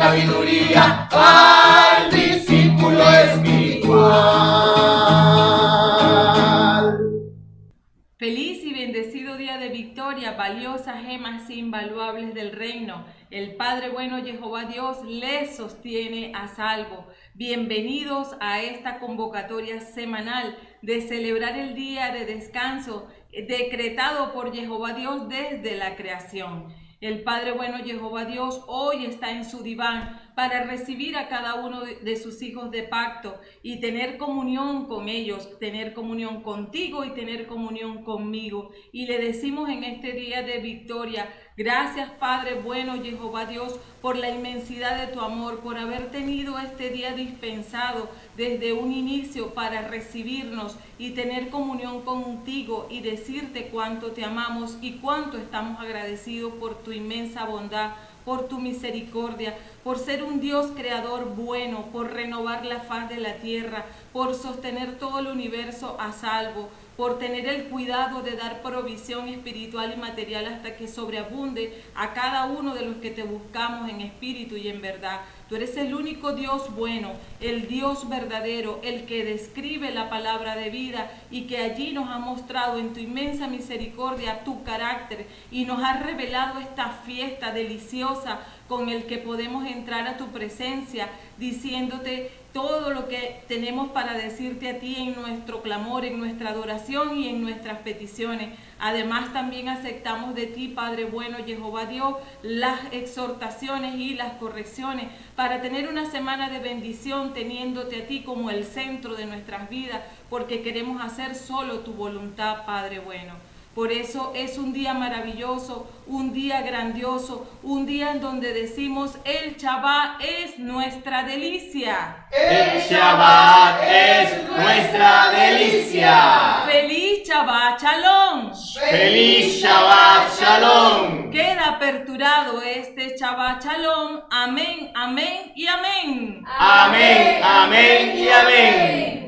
sabiduría al discípulo espiritual. Feliz y bendecido día de victoria, valiosas gemas invaluables del reino. El Padre bueno Jehová Dios les sostiene a salvo. Bienvenidos a esta convocatoria semanal de celebrar el día de descanso decretado por Jehová Dios desde la creación. El Padre bueno Jehová Dios hoy está en su diván para recibir a cada uno de sus hijos de pacto y tener comunión con ellos, tener comunión contigo y tener comunión conmigo. Y le decimos en este día de victoria, gracias Padre bueno Jehová Dios por la inmensidad de tu amor, por haber tenido este día dispensado desde un inicio para recibirnos y tener comunión contigo y decirte cuánto te amamos y cuánto estamos agradecidos por tu inmensa bondad, por tu misericordia, por ser un Dios creador bueno, por renovar la faz de la tierra, por sostener todo el universo a salvo, por tener el cuidado de dar provisión espiritual y material hasta que sobreabunde a cada uno de los que te buscamos en espíritu y en verdad. Tú eres el único Dios bueno, el Dios verdadero, el que describe la palabra de vida y que allí nos ha mostrado en tu inmensa misericordia tu carácter y nos ha revelado esta fiesta deliciosa con el que podemos entrar a tu presencia diciéndote todo lo que tenemos para decirte a ti en nuestro clamor, en nuestra adoración y en nuestras peticiones. Además también aceptamos de ti, Padre bueno, Jehová Dios, las exhortaciones y las correcciones para tener una semana de bendición teniéndote a ti como el centro de nuestras vidas, porque queremos hacer solo tu voluntad, Padre bueno. Por eso es un día maravilloso, un día grandioso, un día en donde decimos el Shabbat es nuestra delicia. El Shabbat es nuestra delicia. ¡Feliz Shabbat Shalom! ¡Feliz Shabbat Shalom! Queda aperturado este Shabbat Shalom. Amén, amén y amén. Amén, amén y amén.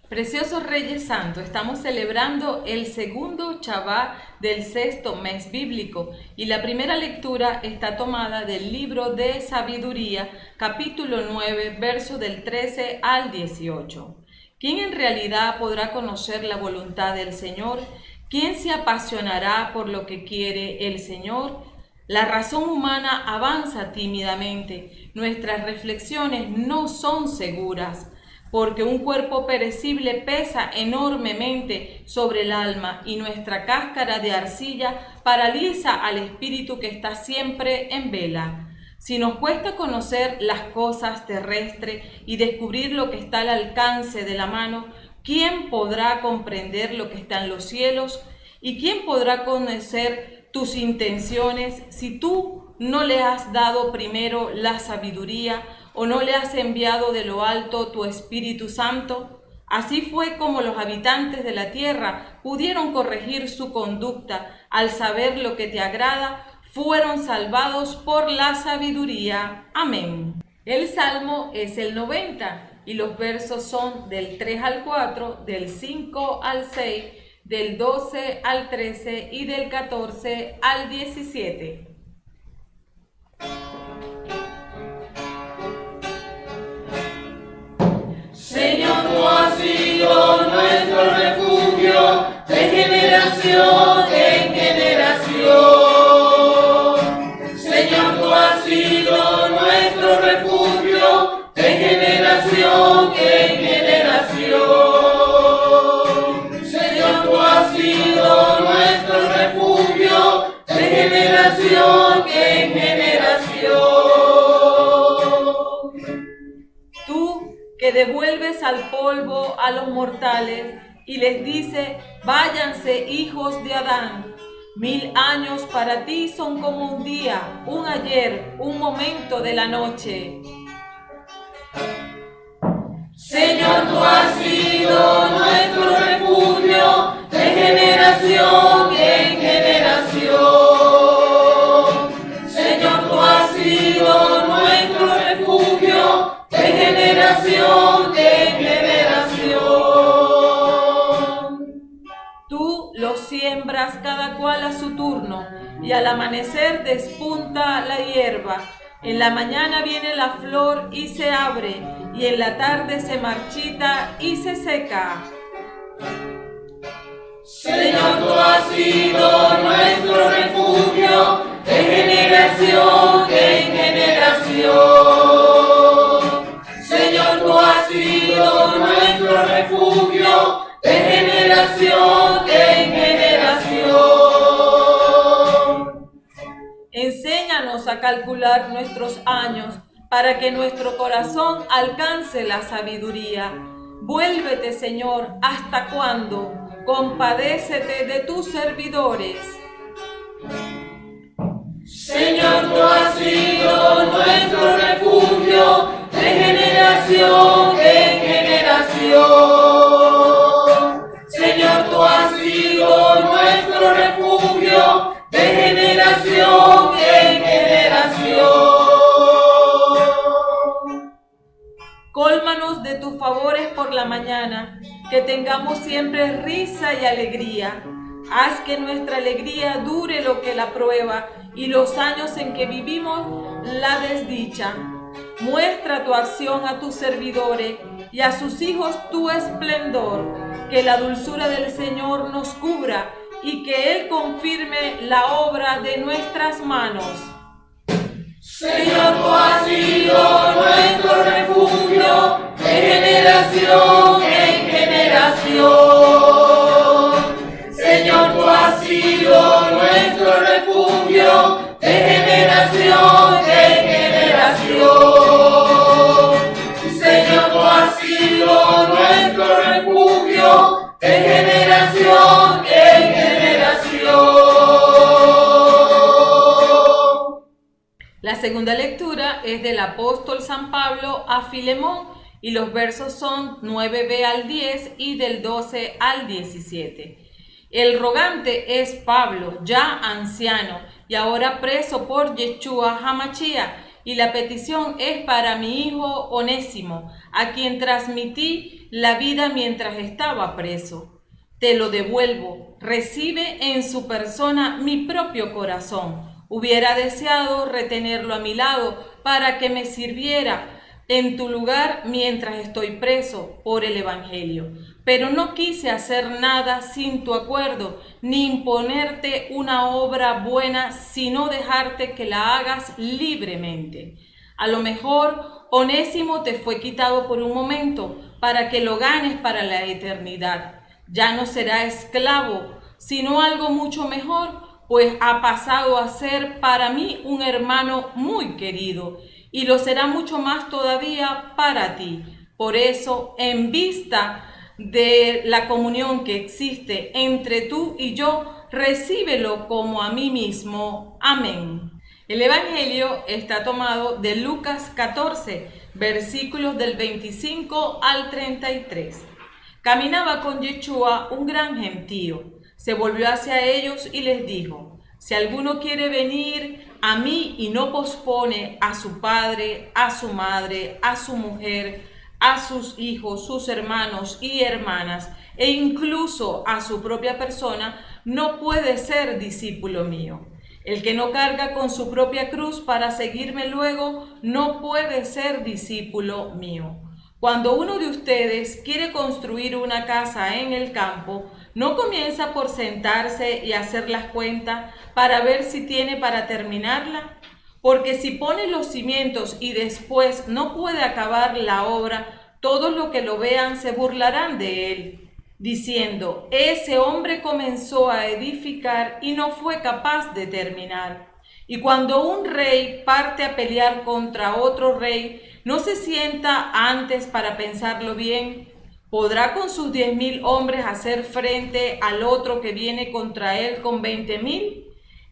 Preciosos Reyes Santos, estamos celebrando el segundo Shabbat del sexto mes bíblico y la primera lectura está tomada del libro de Sabiduría, capítulo 9, verso del 13 al 18. ¿Quién en realidad podrá conocer la voluntad del Señor? ¿Quién se apasionará por lo que quiere el Señor? La razón humana avanza tímidamente, nuestras reflexiones no son seguras, porque un cuerpo perecible pesa enormemente sobre el alma y nuestra cáscara de arcilla paraliza al espíritu que está siempre en vela. Si nos cuesta conocer las cosas terrestres y descubrir lo que está al alcance de la mano, ¿quién podrá comprender lo que está en los cielos? ¿Y quién podrá conocer tus intenciones si tú no le has dado primero la sabiduría o no le has enviado de lo alto tu Espíritu Santo? Así fue como los habitantes de la tierra pudieron corregir su conducta al saber lo que te agrada, fueron salvados por la sabiduría. Amén. El Salmo es el 90 y los versos son del 3 al 4, del 5 al 6, del 12 al 13 y del 14 al 17. Señor, tú has sido nuestro refugio de generación en generación. Señor, tú has sido nuestro refugio de generación en generación. Señor, tú has sido nuestro refugio de generación en generación. Que devuelves al polvo a los mortales y les dice, váyanse hijos de Adán. 1000 años para ti son como un día, un ayer, un momento de la noche. Señor, tú has sido nuestro refugio de generación en generación. Señor, tú has sido nuestro refugio de generación en generación. Tú los siembras cada cual a su turno, y al amanecer despunta la hierba. En la mañana viene la flor y se abre, y en la tarde se marchita y se seca. Señor, tú has sido nuestro refugio de generación en generación. Señor, tú has sido nuestro refugio de generación en generación. Enséñanos a calcular nuestros años para que nuestro corazón alcance la sabiduría. Vuélvete, Señor, ¿hasta cuándo? Compadécete de tus servidores. Señor, tú has sido nuestro refugio de generación en generación. Señor, tú has sido nuestro refugio de generación en generación. Cólmanos de tus favores por la mañana, que tengamos siempre risa y alegría. Haz que nuestra alegría dure lo que la prueba y los años en que vivimos la desdicha. Muestra tu acción a tus servidores y a sus hijos tu esplendor. Que la dulzura del Señor nos cubra y que Él confirme la obra de nuestras manos. Señor, tú has sido nuestro refugio de generación en generación. Señor, tú has sido nuestro refugio de generación en generación. Señor, tú has sido nuestro refugio de generación en generación. La segunda lectura es del apóstol San Pablo a Filemón y los versos son 9b al 10 y del 12 al 17. El rogante es Pablo, ya anciano y ahora preso por Yeshua HaMashiach, y la petición es para mi hijo Onésimo, a quien transmití la vida mientras estaba preso. Te lo devuelvo, recibe en su persona mi propio corazón. Hubiera deseado retenerlo a mi lado para que me sirviera en tu lugar mientras estoy preso por el Evangelio. Pero no quise hacer nada sin tu acuerdo, ni imponerte una obra buena, sino dejarte que la hagas libremente. A lo mejor Onésimo te fue quitado por un momento para que lo ganes para la eternidad. Ya no será esclavo, sino algo mucho mejor, pues ha pasado a ser para mí un hermano muy querido, y lo será mucho más todavía para ti. Por eso, en vista de la comunión que existe entre tú y yo, recíbelo como a mí mismo. Amén. El Evangelio está tomado de Lucas 14, versículos del 25 al 33. Caminaba con Yeshua un gran gentío. Se volvió hacia ellos y les dijo: si alguno quiere venir a mí y no pospone a su padre, a su madre, a su mujer, a sus hijos, sus hermanos y hermanas, e incluso a su propia persona, no puede ser discípulo mío. El que no carga con su propia cruz para seguirme luego, no puede ser discípulo mío. Cuando uno de ustedes quiere construir una casa en el campo, no comienza por sentarse y hacer las cuentas para ver si tiene para terminarla, porque si pone los cimientos y después no puede acabar la obra, todos los que lo vean se burlarán de él, diciendo: ese hombre comenzó a edificar y no fue capaz de terminar. Y cuando un rey parte a pelear contra otro rey, ¿no se sienta antes para pensarlo bien? ¿Podrá con sus 10,000 hombres hacer frente al otro que viene contra él con 20,000?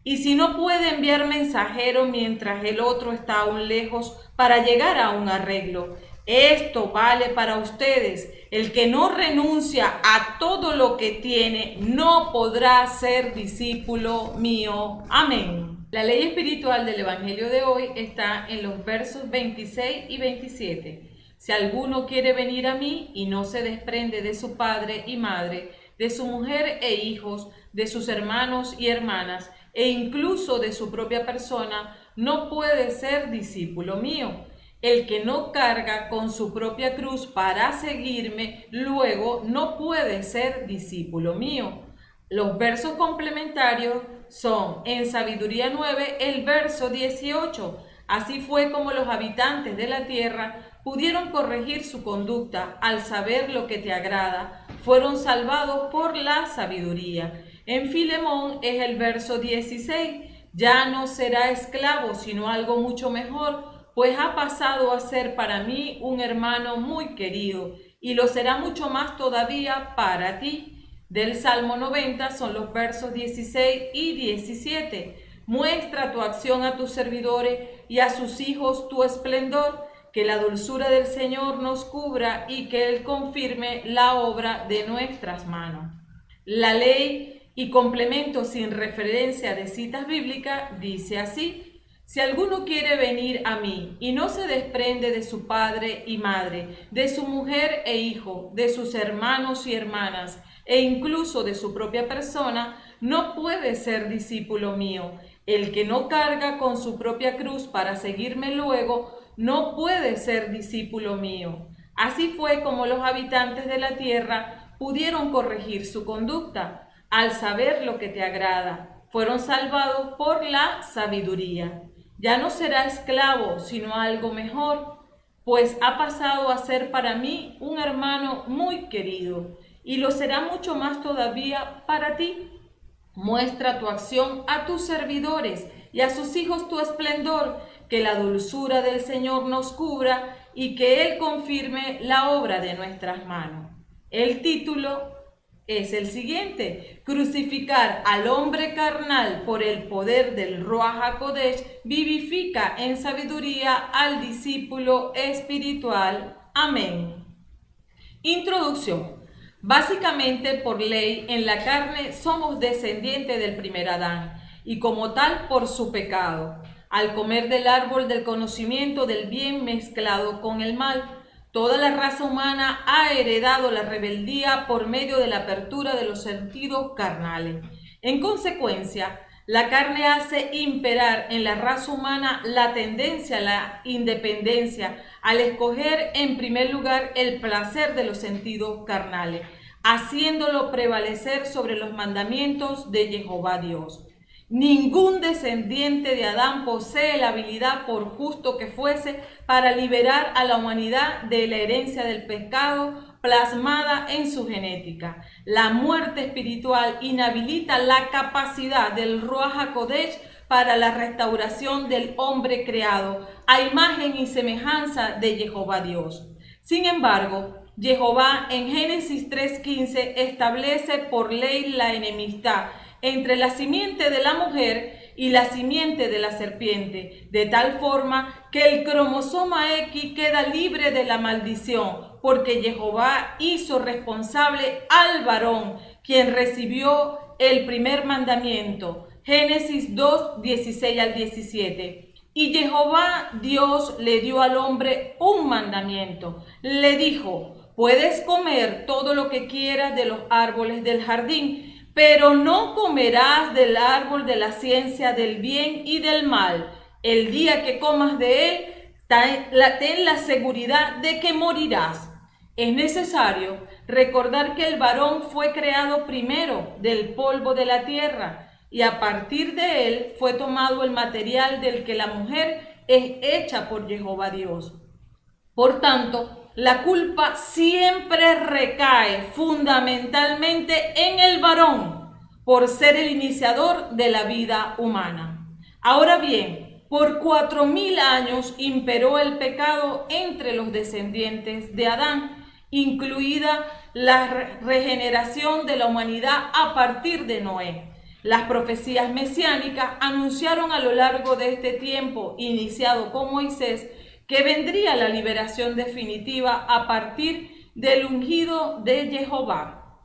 Y si no puede enviar mensajero mientras el otro está aún lejos para llegar a un arreglo. Esto vale para ustedes. El que no renuncia a todo lo que tiene no podrá ser discípulo mío. Amén. La ley espiritual del Evangelio de hoy está en los versos 26 y 27. Si alguno quiere venir a mí y no se desprende de su padre y madre, de su mujer e hijos, de sus hermanos y hermanas, e incluso de su propia persona, no puede ser discípulo mío. El que no carga con su propia cruz para seguirme, luego no puede ser discípulo mío. Los versos complementarios son en Sabiduría 9, el verso 18. Así fue como los habitantes de la tierra pudieron corregir su conducta al saber lo que te agrada. Fueron salvados por la sabiduría. En Filemón es el verso 16. Ya no será esclavo, sino algo mucho mejor, pues ha pasado a ser para mí un hermano muy querido, y lo será mucho más todavía para ti. Del Salmo 90 son los versos 16 y 17. Muestra tu acción a tus servidores y a sus hijos tu esplendor, que la dulzura del Señor nos cubra y que Él confirme la obra de nuestras manos. La ley y complemento sin referencia de citas bíblicas dice así: si alguno quiere venir a mí y no se desprende de su padre y madre, de su mujer e hijo, de sus hermanos y hermanas, e incluso de su propia persona, no puede ser discípulo mío. El que no carga con su propia cruz para seguirme luego, no puede ser discípulo mío. Así fue como los habitantes de la tierra pudieron corregir su conducta al saber lo que te agrada. Fueron salvados por la sabiduría. Ya no será esclavo, sino algo mejor, pues ha pasado a ser para mí un hermano muy querido, y lo será mucho más todavía para ti. Muestra tu acción a tus servidores y a sus hijos tu esplendor, que la dulzura del Señor nos cubra y que Él confirme la obra de nuestras manos. El título es el siguiente: crucificar al hombre carnal por el poder del Ruach HaKodesh vivifica en sabiduría al discípulo espiritual. Amén. Introducción. Básicamente, por ley, en la carne somos descendientes del primer Adán, y como tal por su pecado, al comer del árbol del conocimiento del bien mezclado con el mal. Toda la raza humana ha heredado la rebeldía por medio de la apertura de los sentidos carnales. En consecuencia, la carne hace imperar en la raza humana la tendencia a la independencia, al escoger en primer lugar el placer de los sentidos carnales, haciéndolo prevalecer sobre los mandamientos de Jehová Dios. Ningún descendiente de Adán posee la habilidad, por justo que fuese, para liberar a la humanidad de la herencia del pecado plasmada en su genética. La muerte espiritual inhabilita la capacidad del Ruach HaKodesh para la restauración del hombre creado a imagen y semejanza de Jehová Dios. Sin embargo, Jehová en Génesis 3:15 establece por ley la enemistad entre la simiente de la mujer y la simiente de la serpiente, de tal forma que el cromosoma X queda libre de la maldición, porque Jehová hizo responsable al varón, quien recibió el primer mandamiento. Génesis 2, 16 al 17. Y Jehová Dios le dio al hombre un mandamiento. Le dijo: puedes comer todo lo que quieras de los árboles del jardín, pero no comerás del árbol de la ciencia del bien y del mal. El día que comas de él, ten la seguridad de que morirás. Es necesario recordar que el varón fue creado primero del polvo de la tierra, y a partir de él fue tomado el material del que la mujer es hecha por Jehová Dios. Por tanto, la culpa siempre recae fundamentalmente en el varón, por ser el iniciador de la vida humana. Ahora bien, por 4000 años imperó el pecado entre los descendientes de Adán, incluida la regeneración de la humanidad a partir de Noé. Las profecías mesiánicas anunciaron a lo largo de este tiempo, iniciado con Moisés, que vendría la liberación definitiva a partir del ungido de Jehová.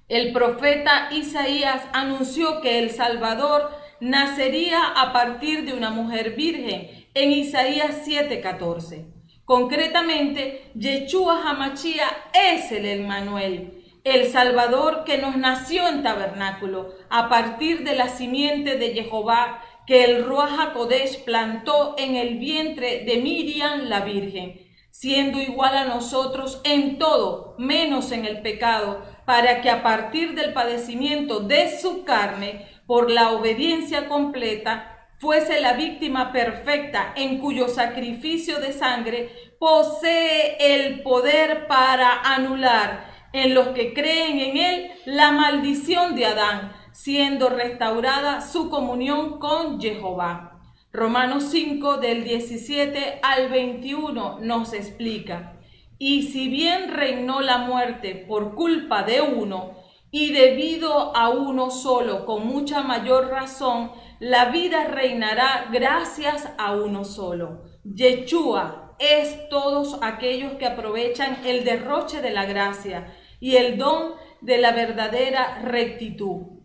El profeta Isaías anunció que el Salvador nacería a partir de una mujer virgen en Isaías 7:14. Concretamente, Yeshua HaMashiach es el Emmanuel, el Salvador que nos nació en tabernáculo, a partir de la simiente de Jehová, que el Ruach HaKodesh plantó en el vientre de Miriam la Virgen, siendo igual a nosotros en todo, menos en el pecado, para que a partir del padecimiento de su carne, por la obediencia completa, fuese la víctima perfecta, en cuyo sacrificio de sangre posee el poder para anular en los que creen en él la maldición de Adán, siendo restaurada su comunión con Jehová. Romanos 5 del 17 al 21 nos explica: y si bien reinó la muerte por culpa de uno, y debido a uno solo, con mucha mayor razón, la vida reinará gracias a uno solo. Yeshua es todos aquellos que aprovechan el derroche de la gracia y el don de la verdadera rectitud.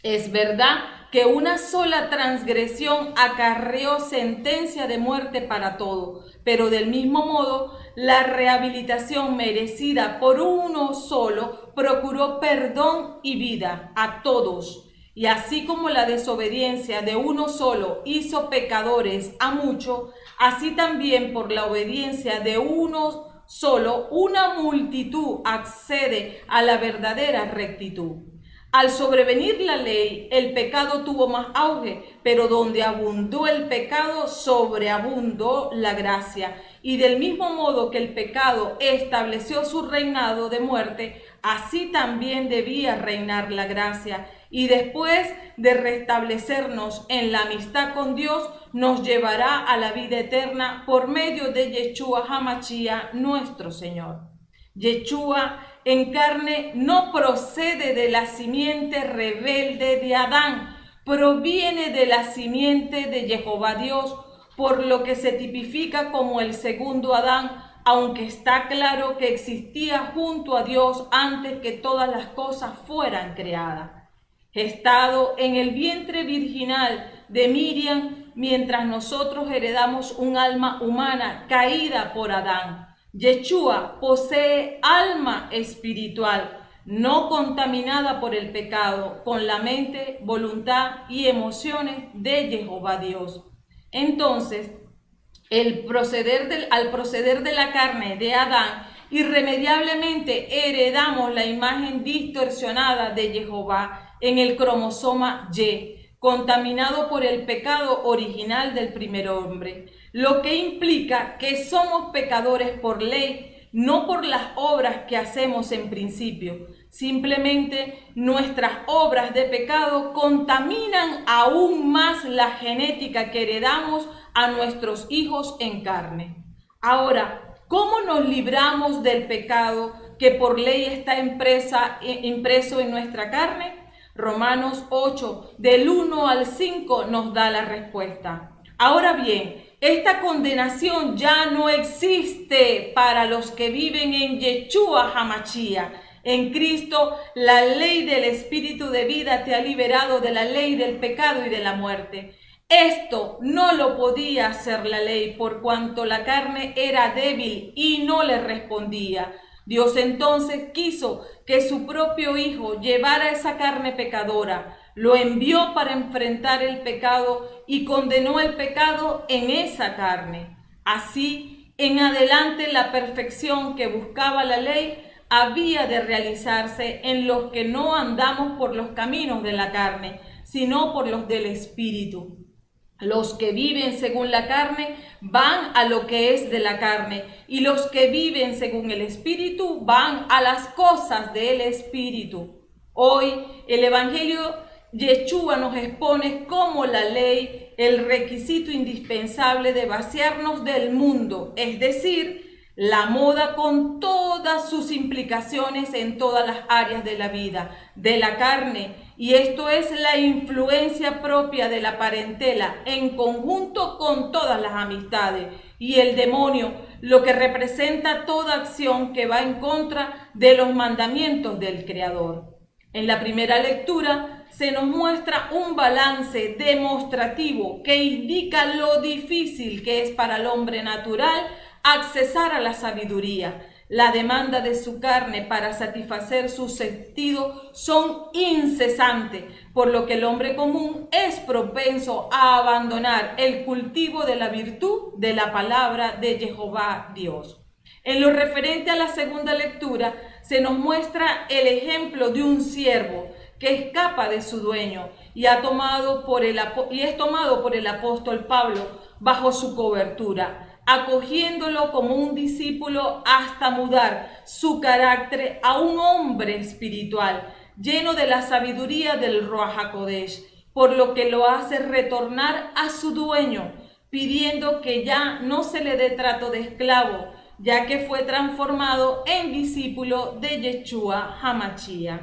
Es verdad que una sola transgresión acarreó sentencia de muerte para todo, pero del mismo modo, la rehabilitación merecida por uno solo procuró perdón y vida a todos. Y así como la desobediencia de uno solo hizo pecadores a muchos, así también por la obediencia de uno solo una multitud accede a la verdadera rectitud. Al sobrevenir la ley, el pecado tuvo más auge, pero donde abundó el pecado, sobreabundó la gracia. Y del mismo modo que el pecado estableció su reinado de muerte, así también debía reinar la gracia. Y después de restablecernos en la amistad con Dios, nos llevará a la vida eterna por medio de Yeshua HaMashiach, nuestro Señor. Yeshua en carne no procede de la simiente rebelde de Adán, proviene de la simiente de Jehová Dios, por lo que se tipifica como el segundo Adán, aunque está claro que existía junto a Dios antes que todas las cosas fueran creadas. Gestado en el vientre virginal de Miriam, mientras nosotros heredamos un alma humana caída por Adán. Yeshua posee alma espiritual, no contaminada por el pecado, con la mente, voluntad y emociones de Jehová Dios. Entonces, al proceder de la carne de Adán, irremediablemente heredamos la imagen distorsionada de Jehová en el cromosoma Y, contaminado por el pecado original del primer hombre, lo que implica que somos pecadores por ley, no por las obras que hacemos en principio. Simplemente nuestras obras de pecado contaminan aún más la genética que heredamos a nuestros hijos en carne. Ahora, ¿cómo nos libramos del pecado que por ley está impreso en nuestra carne? Romanos 8, del 1 al 5 nos da la respuesta. Ahora bien, esta condenación ya no existe para los que viven en Yeshua HaMashiach. En Cristo, la ley del Espíritu de vida te ha liberado de la ley del pecado y de la muerte. Esto no lo podía hacer la ley, por cuanto la carne era débil y no le respondía. Dios entonces quiso que su propio Hijo llevara esa carne pecadora, lo envió para enfrentar el pecado y condenó el pecado en esa carne. Así, en adelante la perfección que buscaba la ley había de realizarse en los que no andamos por los caminos de la carne, sino por los del Espíritu. Los que viven según la carne van a lo que es de la carne, y los que viven según el Espíritu van a las cosas del Espíritu. Hoy el Evangelio Yeshua nos expone como la ley, el requisito indispensable de vaciarnos del mundo, es decir, la moda con todas sus implicaciones en todas las áreas de la vida, de la carne, y esto es la influencia propia de la parentela en conjunto con todas las amistades, y el demonio, lo que representa toda acción que va en contra de los mandamientos del Creador. En la primera lectura se nos muestra un balance demostrativo que indica lo difícil que es para el hombre natural accesar a la sabiduría. La demanda de su carne para satisfacer su sentido son incesantes, por lo que el hombre común es propenso a abandonar el cultivo de la virtud de la palabra de Jehová Dios. En lo referente a la segunda lectura, se nos muestra el ejemplo de un siervo que escapa de su dueño y es tomado por el apóstol Pablo bajo su cobertura, acogiéndolo como un discípulo hasta mudar su carácter a un hombre espiritual, lleno de la sabiduría del Ruach HaKodesh, por lo que lo hace retornar a su dueño, pidiendo que ya no se le dé trato de esclavo, ya que fue transformado en discípulo de Yeshua HaMashiach.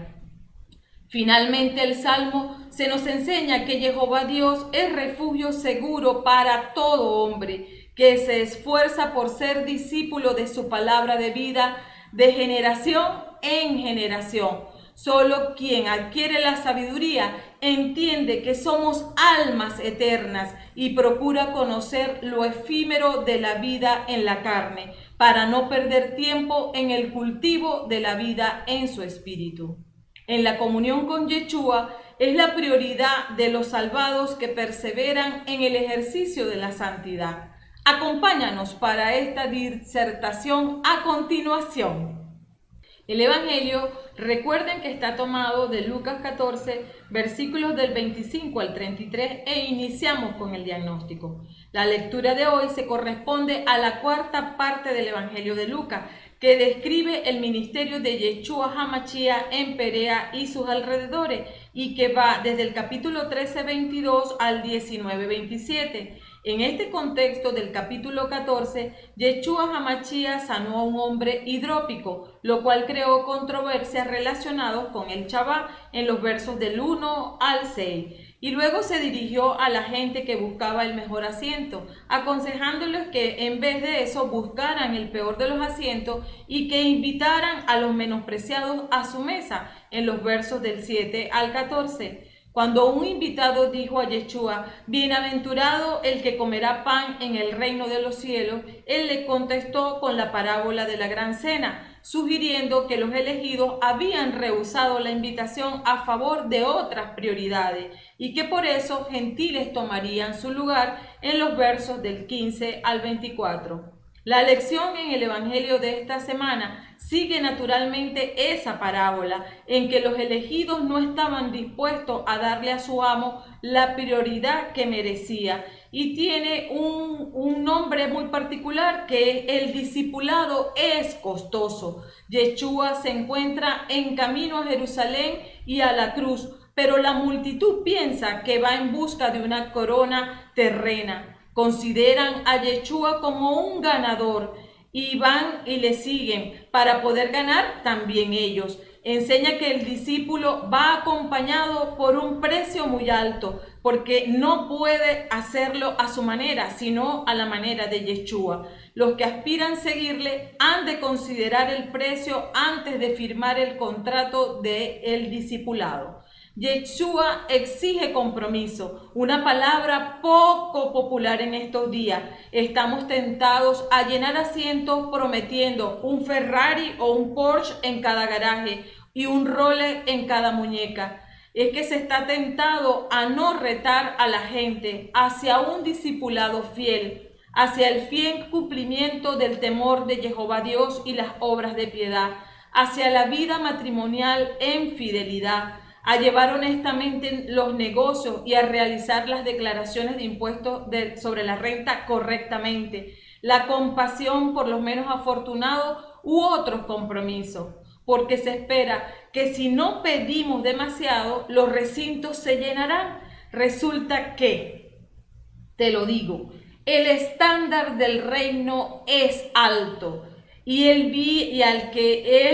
Finalmente, el Salmo se nos enseña que Jehová Dios es refugio seguro para todo hombre que se esfuerza por ser discípulo de su palabra de vida de generación en generación. Solo quien adquiere la sabiduría entiende que somos almas eternas y procura conocer lo efímero de la vida en la carne, para no perder tiempo en el cultivo de la vida en su espíritu. En la comunión con Yeshua es la prioridad de los salvados que perseveran en el ejercicio de la santidad. Acompáñanos para esta disertación a continuación. El Evangelio, recuerden que está tomado de Lucas 14, versículos del 25 al 33, e iniciamos con el diagnóstico. La lectura de hoy se corresponde a la cuarta parte del Evangelio de Lucas, que describe el ministerio de Yeshua HaMashiach en Perea y sus alrededores, y que va desde el capítulo 13:22 al 19:27. En este contexto del capítulo 14, Yeshua HaMashiach sanó a un hombre hidrópico, lo cual creó controversias relacionadas con el Shabbat en los versos del 1 al 6. Y luego se dirigió a la gente que buscaba el mejor asiento, aconsejándoles que en vez de eso buscaran el peor de los asientos y que invitaran a los menospreciados a su mesa, en los versos del 7 al 14. Cuando un invitado dijo a Yeshua: bienaventurado el que comerá pan en el reino de los cielos, él le contestó con la parábola de la gran cena, sugiriendo que los elegidos habían rehusado la invitación a favor de otras prioridades y que por eso gentiles tomarían su lugar, en los versos del 15 al 24. La lección en el Evangelio de esta semana sigue naturalmente esa parábola, en que los elegidos no estaban dispuestos a darle a su amo la prioridad que merecía, y tiene un nombre muy particular, que el discipulado es costoso. Yeshua se encuentra en camino a Jerusalén y a la cruz, pero la multitud piensa que va en busca de una corona terrena. Consideran a Yeshua como un ganador y van y le siguen para poder ganar también ellos. Enseña que el discípulo va acompañado por un precio muy alto, porque no puede hacerlo a su manera, sino a la manera de Yeshua. Los que aspiran seguirle han de considerar el precio antes de firmar el contrato del discipulado. Yeshua exige compromiso, una palabra poco popular en estos días. Estamos tentados a llenar asientos prometiendo un Ferrari o un Porsche en cada garaje y un Rolex en cada muñeca. Es que se está tentado a no retar a la gente hacia un discipulado fiel, hacia el fiel cumplimiento del temor de Jehová Dios y las obras de piedad, hacia la vida matrimonial en fidelidad, a llevar honestamente los negocios y a realizar las declaraciones de impuestos sobre la renta correctamente, la compasión por los menos afortunados u otros compromisos, porque se espera que si no pedimos demasiado, los recintos se llenarán. Resulta que, te lo digo, el estándar del reino es alto. Y el que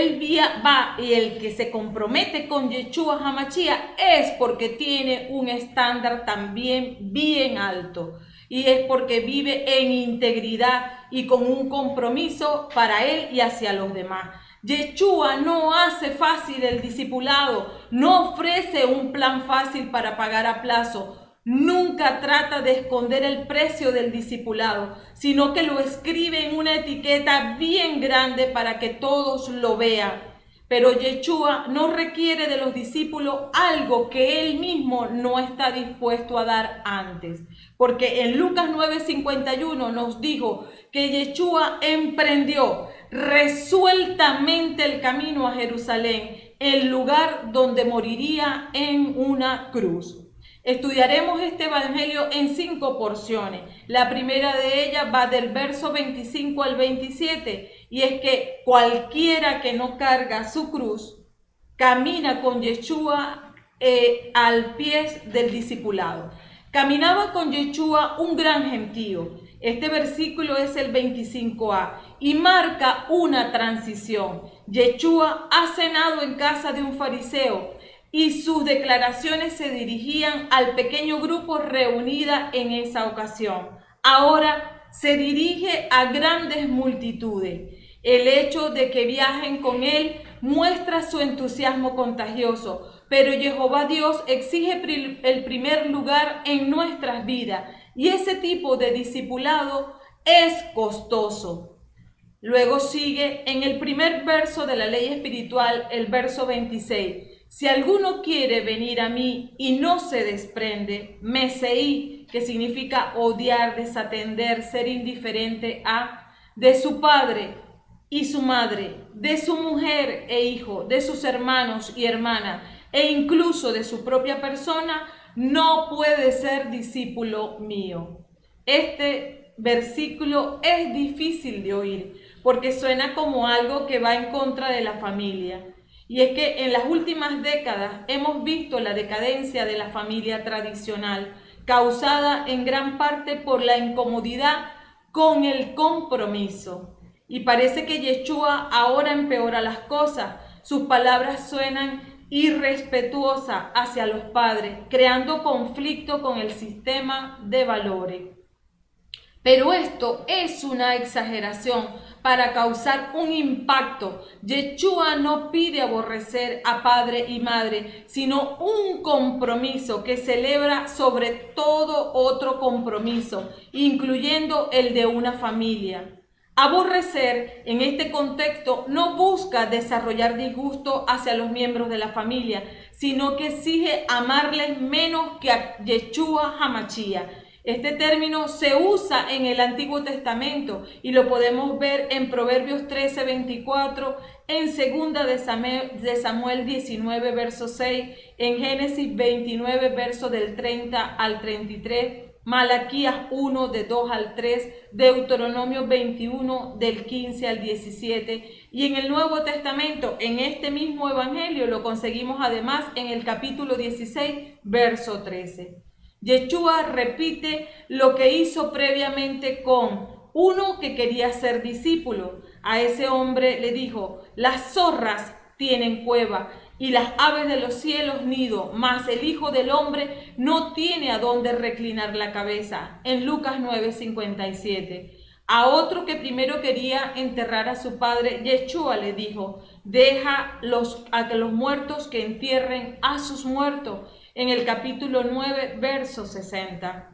se compromete con Yeshua HaMashiach es porque tiene un estándar también bien alto. Y es porque vive en integridad y con un compromiso para él y hacia los demás. Yeshua no hace fácil el discipulado, no ofrece un plan fácil para pagar a plazo. nunca trata de esconder el precio del discipulado, sino que lo escribe en una etiqueta bien grande para que todos lo vean. Pero Yeshua no requiere de los discípulos algo que él mismo no está dispuesto a dar antes. Porque en Lucas 9:51 nos dijo que Yeshua emprendió resueltamente el camino a Jerusalén, el lugar donde moriría en una cruz. Estudiaremos este evangelio en 5 porciones. La primera de ellas va del verso 25 al 27, y es que cualquiera que no carga su cruz camina con Yeshua al pie del discipulado. Caminaba con Yeshua un gran gentío. Este versículo es el 25a y marca una transición. Yeshua ha cenado en casa de un fariseo y sus declaraciones se dirigían al pequeño grupo reunida en esa ocasión. Ahora se dirige a grandes multitudes. El hecho de que viajen con él muestra su entusiasmo contagioso, pero Jehová Dios exige el primer lugar en nuestras vidas, y ese tipo de discipulado es costoso. Luego sigue en el primer verso de la ley espiritual, el verso 26. Si alguno quiere venir a mí y no se desprende, meseí, que significa odiar, desatender, ser indiferente a, de su padre y su madre, de su mujer e hijo, de sus hermanos y hermanas, e incluso de su propia persona, no puede ser discípulo mío. Este versículo es difícil de oír porque suena como algo que va en contra de la familia. Y es que en las últimas décadas hemos visto la decadencia de la familia tradicional, causada en gran parte por la incomodidad con el compromiso. Y parece que Yeshua ahora empeora las cosas. Sus palabras suenan irrespetuosas hacia los padres, creando conflicto con el sistema de valores. Pero esto es una exageración para causar un impacto. Yeshua no pide aborrecer a padre y madre, sino un compromiso que celebra sobre todo otro compromiso, incluyendo el de una familia. Aborrecer en este contexto no busca desarrollar disgusto hacia los miembros de la familia, sino que exige amarles menos que a Yeshua HaMashiach. Este término se usa en el Antiguo Testamento y lo podemos ver en Proverbios 13:24, en 2 de Samuel 19, verso 6, en Génesis 29, verso del 30 al 33, Malaquías 1, de 2 al 3, Deuteronomio 21, del 15 al 17, y en el Nuevo Testamento, en este mismo evangelio, lo conseguimos además en el capítulo 16, verso 13. Yeshua repite lo que hizo previamente con uno que quería ser discípulo. A ese hombre le dijo: las zorras tienen cueva y las aves de los cielos nido, mas el Hijo del Hombre no tiene a dónde reclinar la cabeza. En Lucas 9:57. A otro que primero quería enterrar a su padre, Yeshua le dijo: deja a los muertos que entierren a sus muertos. En el capítulo 9, verso 60.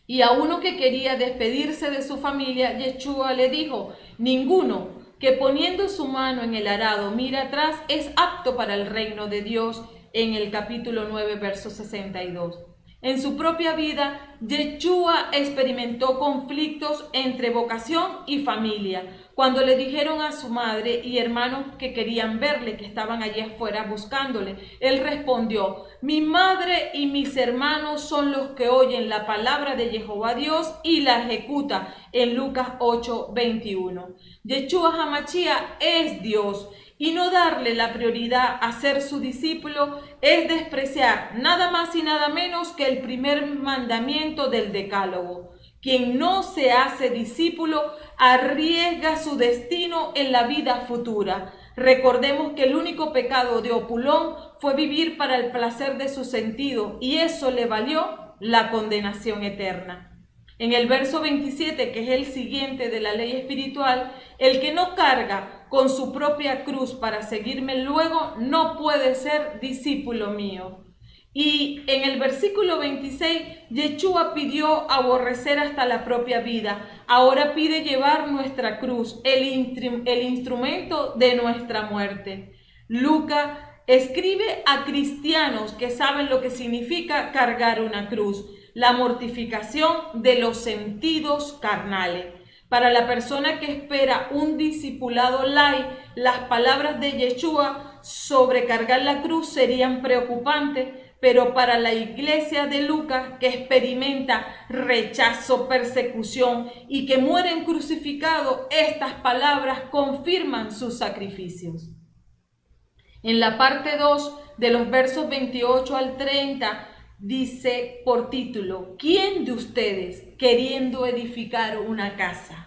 Y a uno que quería despedirse de su familia, Yeshua le dijo: ninguno que poniendo su mano en el arado mira atrás es apto para el reino de Dios. En el capítulo 9, verso 62. En su propia vida, Yeshua experimentó conflictos entre vocación y familia. Cuando le dijeron a su madre y hermanos que querían verle, que estaban allí afuera buscándole, él respondió: mi madre y mis hermanos son los que oyen la palabra de Jehová Dios y la ejecutan. En Lucas 8:21. Yeshua HaMashiach es Dios, y no darle la prioridad a ser su discípulo es despreciar nada más y nada menos que el primer mandamiento del Decálogo. Quien no se hace discípulo arriesga su destino en la vida futura. Recordemos que el único pecado de Opulón fue vivir para el placer de su sentido, y eso le valió la condenación eterna. En el verso 27, que es el siguiente de la ley espiritual, el que no carga con su propia cruz para seguirme luego no puede ser discípulo mío. Y en el versículo 26, Yeshua pidió aborrecer hasta la propia vida. Ahora pide llevar nuestra cruz, el instrumento de nuestra muerte. Lucas escribe a cristianos que saben lo que significa cargar una cruz, la mortificación de los sentidos carnales. Para la persona que espera un discipulado light, las palabras de Yeshua sobre cargar la cruz serían preocupantes, pero para la iglesia de Lucas, que experimenta rechazo, persecución y que mueren crucificados, estas palabras confirman sus sacrificios. En la parte 2 de los versos 28 al 30 dice por título: ¿quién de ustedes queriendo edificar una casa?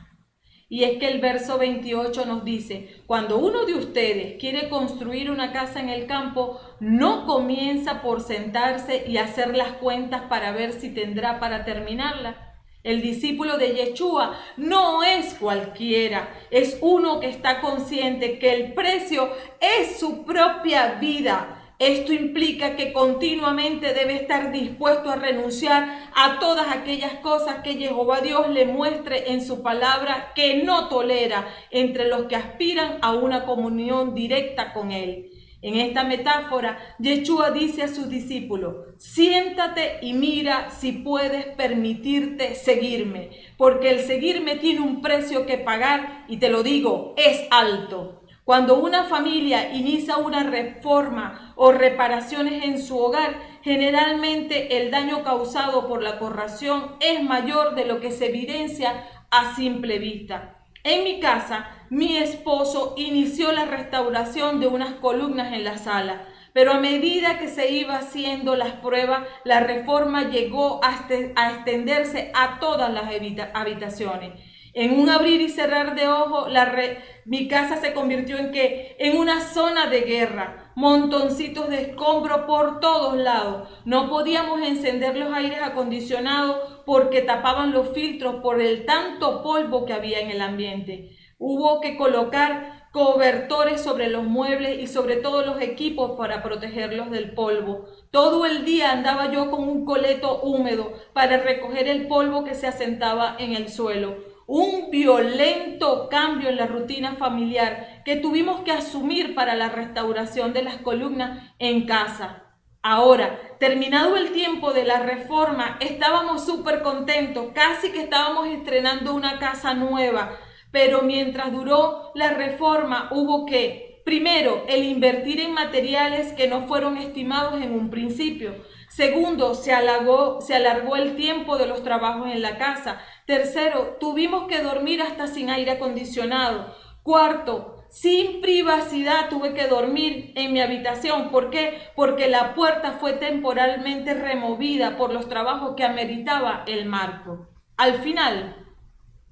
Y es que el verso 28 nos dice: cuando uno de ustedes quiere construir una casa en el campo, no comienza por sentarse y hacer las cuentas para ver si tendrá para terminarla. El discípulo de Yeshua no es cualquiera, es uno que está consciente que el precio es su propia vida. Esto implica que continuamente debe estar dispuesto a renunciar a todas aquellas cosas que Jehová Dios le muestre en su palabra que no tolera entre los que aspiran a una comunión directa con Él. En esta metáfora, Yeshua dice a sus discípulos: siéntate y mira si puedes permitirte seguirme, porque el seguirme tiene un precio que pagar y te lo digo, es alto. Cuando una familia inicia una reforma o reparaciones en su hogar, generalmente el daño causado por la corrosión es mayor de lo que se evidencia a simple vista. En mi casa, mi esposo inició la restauración de unas columnas en la sala, pero a medida que se iba haciendo las pruebas, la reforma llegó a extenderse a todas las habitaciones. En un abrir y cerrar de ojos, mi casa se convirtió en una zona de guerra, montoncitos de escombro por todos lados. No podíamos encender los aires acondicionados porque tapaban los filtros por el tanto polvo que había en el ambiente. Hubo que colocar cobertores sobre los muebles y sobre todos los equipos para protegerlos del polvo. Todo el día andaba yo con un coleto húmedo para recoger el polvo que se asentaba en el suelo. Un violento cambio en la rutina familiar que tuvimos que asumir para la restauración de las columnas en casa. Ahora, terminado el tiempo de la reforma, estábamos súper contentos, casi que estábamos estrenando una casa nueva, pero mientras duró la reforma hubo que, primero, el invertir en materiales que no fueron estimados en un principio. Segundo, se alargó el tiempo de los trabajos en la casa. Tercero, tuvimos que dormir hasta sin aire acondicionado. Cuarto, sin privacidad tuve que dormir en mi habitación. ¿Por qué? Porque la puerta fue temporalmente removida por los trabajos que ameritaba el marco. Al final,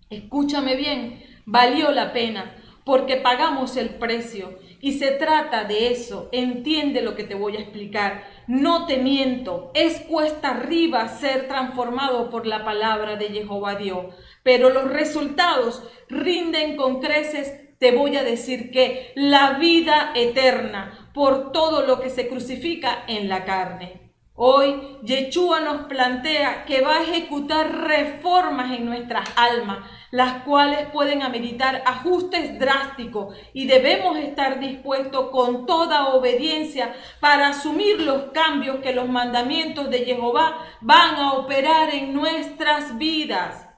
escúchame bien, valió la pena porque pagamos el precio. Y se trata de eso, entiende lo que te voy a explicar. No te miento, es cuesta arriba ser transformado por la palabra de Jehová Dios, pero los resultados rinden con creces. Te voy a decir que la vida eterna por todo lo que se crucifica en la carne. Hoy Yeshua nos plantea que va a ejecutar reformas en nuestras almas, las cuales pueden ameritar ajustes drásticos y debemos estar dispuestos con toda obediencia para asumir los cambios que los mandamientos de Jehová van a operar en nuestras vidas.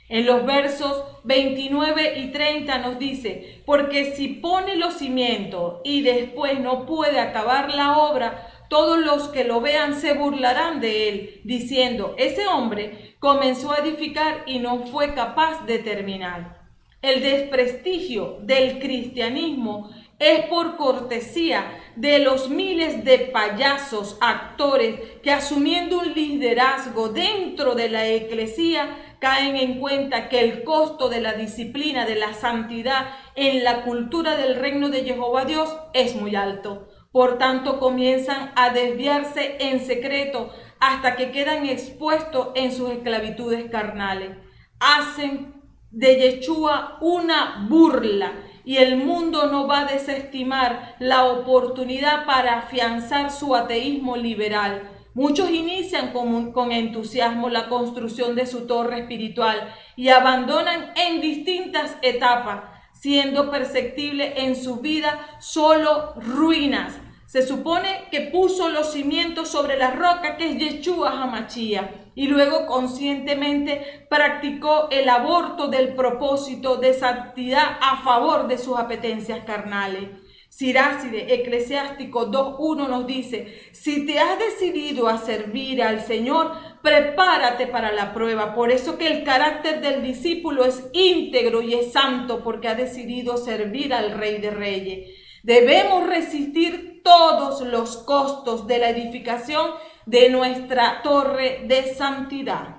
En los versos 29 y 30 nos dice: porque si pone los cimientos y después no puede acabar la obra, todos los que lo vean se burlarán de él, diciendo: ese hombre comenzó a edificar y no fue capaz de terminar. El desprestigio del cristianismo es por cortesía de los miles de payasos, actores que asumiendo un liderazgo dentro de la eclesía caen en cuenta que el costo de la disciplina, de la santidad en la cultura del reino de Jehová Dios es muy alto. Por tanto, comienzan a desviarse en secreto hasta que quedan expuestos en sus esclavitudes carnales. Hacen de Yeshua una burla y el mundo no va a desestimar la oportunidad para afianzar su ateísmo liberal. Muchos inician con entusiasmo la construcción de su torre espiritual y abandonan en distintas etapas, siendo perceptible en su vida solo ruinas. Se supone que puso los cimientos sobre la roca que es Yeshua HaMashiach y luego conscientemente practicó el aborto del propósito de santidad a favor de sus apetencias carnales. Siráside, Eclesiástico 2:1 nos dice: si te has decidido a servir al Señor, prepárate para la prueba. Por eso que el carácter del discípulo es íntegro y es santo, porque ha decidido servir al Rey de Reyes. Debemos resistir todos los costos de la edificación de nuestra torre de santidad.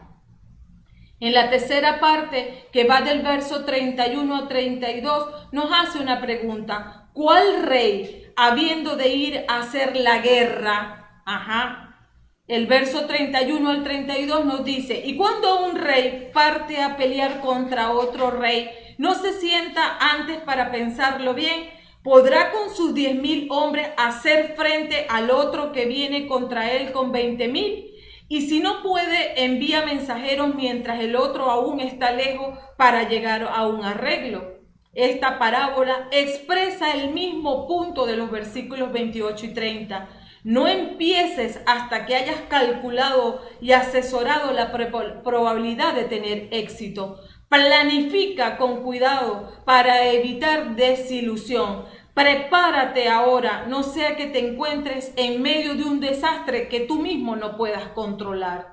En la tercera parte, que va del verso 31 a 32, nos hace una pregunta. ¿Cuál rey, habiendo de ir a hacer la guerra? El verso 31 al 32 nos dice: y cuando un rey parte a pelear contra otro rey, no se sienta antes para pensarlo bien. ¿Podrá con sus 10,000 hombres hacer frente al otro que viene contra él con 20,000? Y si no puede, envía mensajeros mientras el otro aún está lejos para llegar a un arreglo. Esta parábola expresa el mismo punto de los versículos 28 y 30. No empieces hasta que hayas calculado y asesorado la probabilidad de tener éxito. Planifica con cuidado para evitar desilusión. Prepárate ahora, no sea que te encuentres en medio de un desastre que tú mismo no puedas controlar.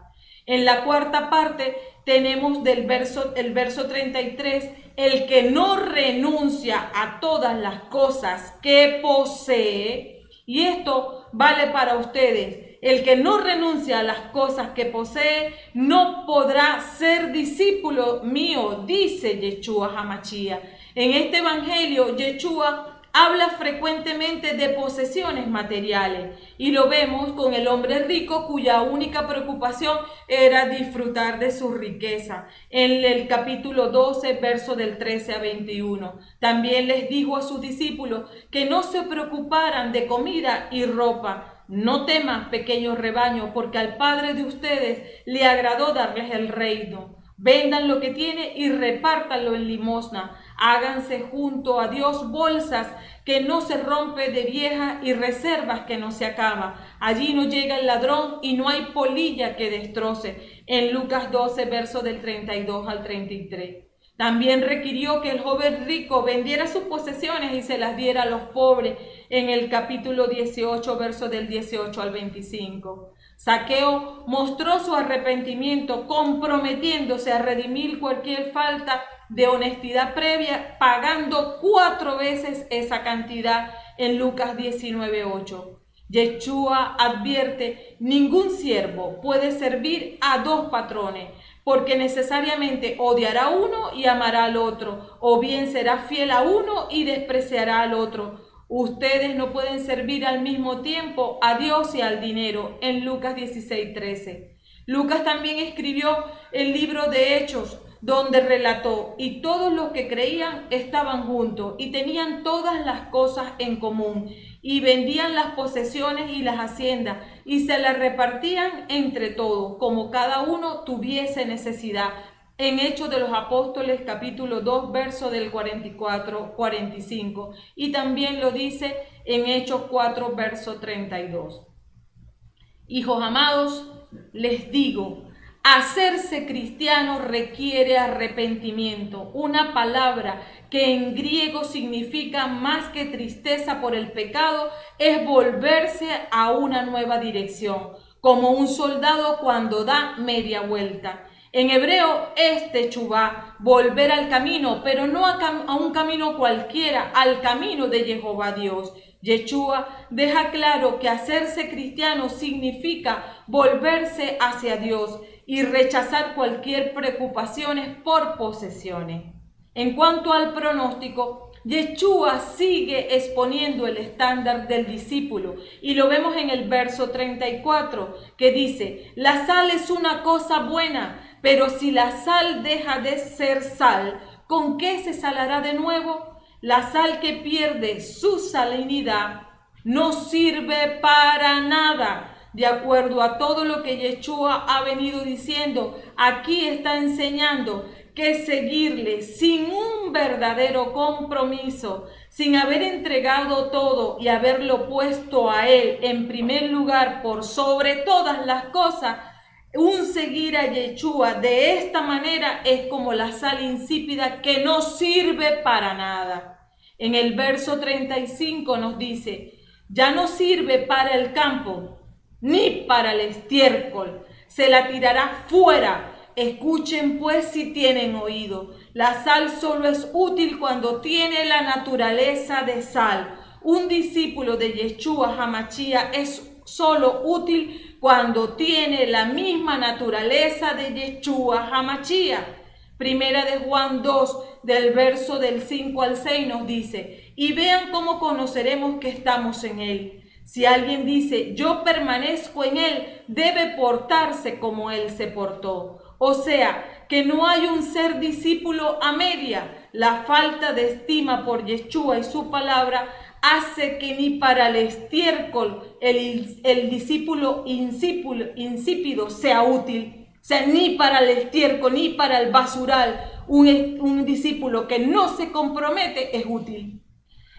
En la cuarta parte tenemos el verso 33, el que no renuncia a todas las cosas que posee, y esto vale para ustedes. El que no renuncia a las cosas que posee no podrá ser discípulo mío, dice Yeshua HaMashiach. En este evangelio, Yeshua habla frecuentemente de posesiones materiales y lo vemos con el hombre rico cuya única preocupación era disfrutar de su riqueza. En el capítulo 12, verso del 13 a 21. También les dijo a sus discípulos que no se preocuparan de comida y ropa. No teman, pequeño rebaño, porque al Padre de ustedes le agradó darles el reino. Vendan lo que tienen y repártanlo en limosna. Háganse junto a Dios bolsas que no se rompe de vieja y reservas que no se acaba. Allí no llega el ladrón y no hay polilla que destroce. En Lucas 12, verso del 32 al 33. También requirió que el joven rico vendiera sus posesiones y se las diera a los pobres. En el capítulo 18, verso del 18 al 25. Zaqueo mostró su arrepentimiento comprometiéndose a redimir cualquier falta de honestidad previa, pagando 4 veces esa cantidad en Lucas 19:8. Yeshua advierte: ningún siervo puede servir a 2 patrones, porque necesariamente odiará a uno y amará al otro, o bien será fiel a uno y despreciará al otro. Ustedes no pueden servir al mismo tiempo a Dios y al dinero, en Lucas 16:13. Lucas también escribió el libro de Hechos, donde relató: y todos los que creían estaban juntos y tenían todas las cosas en común, y vendían las posesiones y las haciendas, y se las repartían entre todos, como cada uno tuviese necesidad. En Hechos de los Apóstoles, capítulo 2, verso del 44-45, y también lo dice en Hechos 4, verso 32. Hijos amados, les digo, hacerse cristiano requiere arrepentimiento, una palabra que en griego significa más que tristeza por el pecado, es volverse a una nueva dirección, como un soldado cuando da media vuelta. En hebreo es techubá, volver al camino, pero no a un camino cualquiera, al camino de Jehová Dios. Yeshua deja claro que hacerse cristiano significa volverse hacia Dios y rechazar cualquier preocupaciones por posesiones. En cuanto al pronóstico, Yeshua sigue exponiendo el estándar del discípulo y lo vemos en el verso 34 que dice: la sal es una cosa buena, pero si la sal deja de ser sal, ¿con qué se salará de nuevo? La sal que pierde su salinidad no sirve para nada. De acuerdo a todo lo que Yeshua ha venido diciendo, aquí está enseñando que seguirle sin un verdadero compromiso, sin haber entregado todo y haberlo puesto a Él en primer lugar por sobre todas las cosas, un seguir a Yeshua de esta manera es como la sal insípida que no sirve para nada. En el verso 35 nos dice, ya no sirve para el campo, ni para el estiércol, se la tirará fuera. Escuchen pues si tienen oído. La sal solo es útil cuando tiene la naturaleza de sal. Un discípulo de Yeshua HaMashiach es solo útil cuando tiene la misma naturaleza de Yeshua HaMashiach. Primera de Juan 2, del verso del 5 al 6 nos dice, y vean cómo conoceremos que estamos en Él. Si alguien dice, yo permanezco en Él, debe portarse como Él se portó. O sea, que no hay un ser discípulo a media. La falta de estima por Yeshua y su palabra hace que ni para el estiércol el discípulo insípido sea útil. O sea, ni para el estiércol, ni para el basural, un discípulo que no se compromete es útil.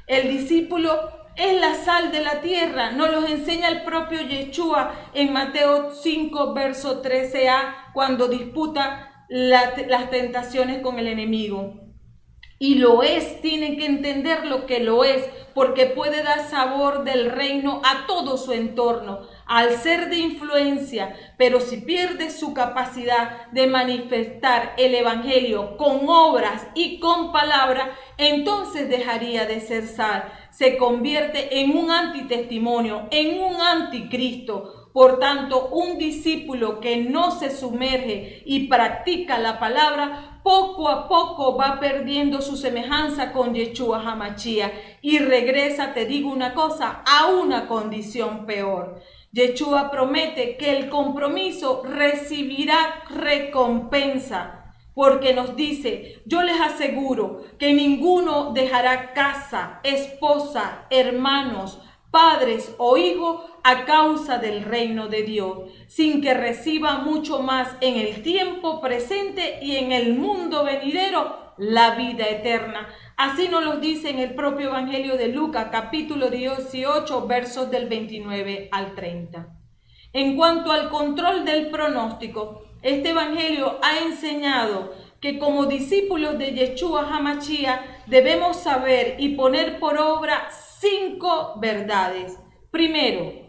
El discípulo es la sal de la tierra, nos lo enseña el propio Yeshua en Mateo 5, verso 13a, cuando disputa las tentaciones con el enemigo. Y lo es, tienen que entender lo que lo es, porque puede dar sabor del reino a todo su entorno, al ser de influencia, pero si pierde su capacidad de manifestar el evangelio con obras y con palabra, entonces dejaría de ser sal, se convierte en un antitestimonio, en un anticristo. Por tanto, un discípulo que no se sumerge y practica la palabra, poco a poco va perdiendo su semejanza con Yeshua HaMashiach y regresa, te digo una cosa, a una condición peor. Yeshua promete que el compromiso recibirá recompensa, porque nos dice, yo les aseguro que ninguno dejará casa, esposa, hermanos, padres o hijos a causa del reino de Dios, sin que reciba mucho más en el tiempo presente y en el mundo venidero la vida eterna. Así nos lo dice en el propio Evangelio de Lucas, capítulo 18, versos del 29 al 30. En cuanto al control del pronóstico, este Evangelio ha enseñado que como discípulos de Yeshua HaMashiach debemos saber y poner por obra 5 verdades. Primero,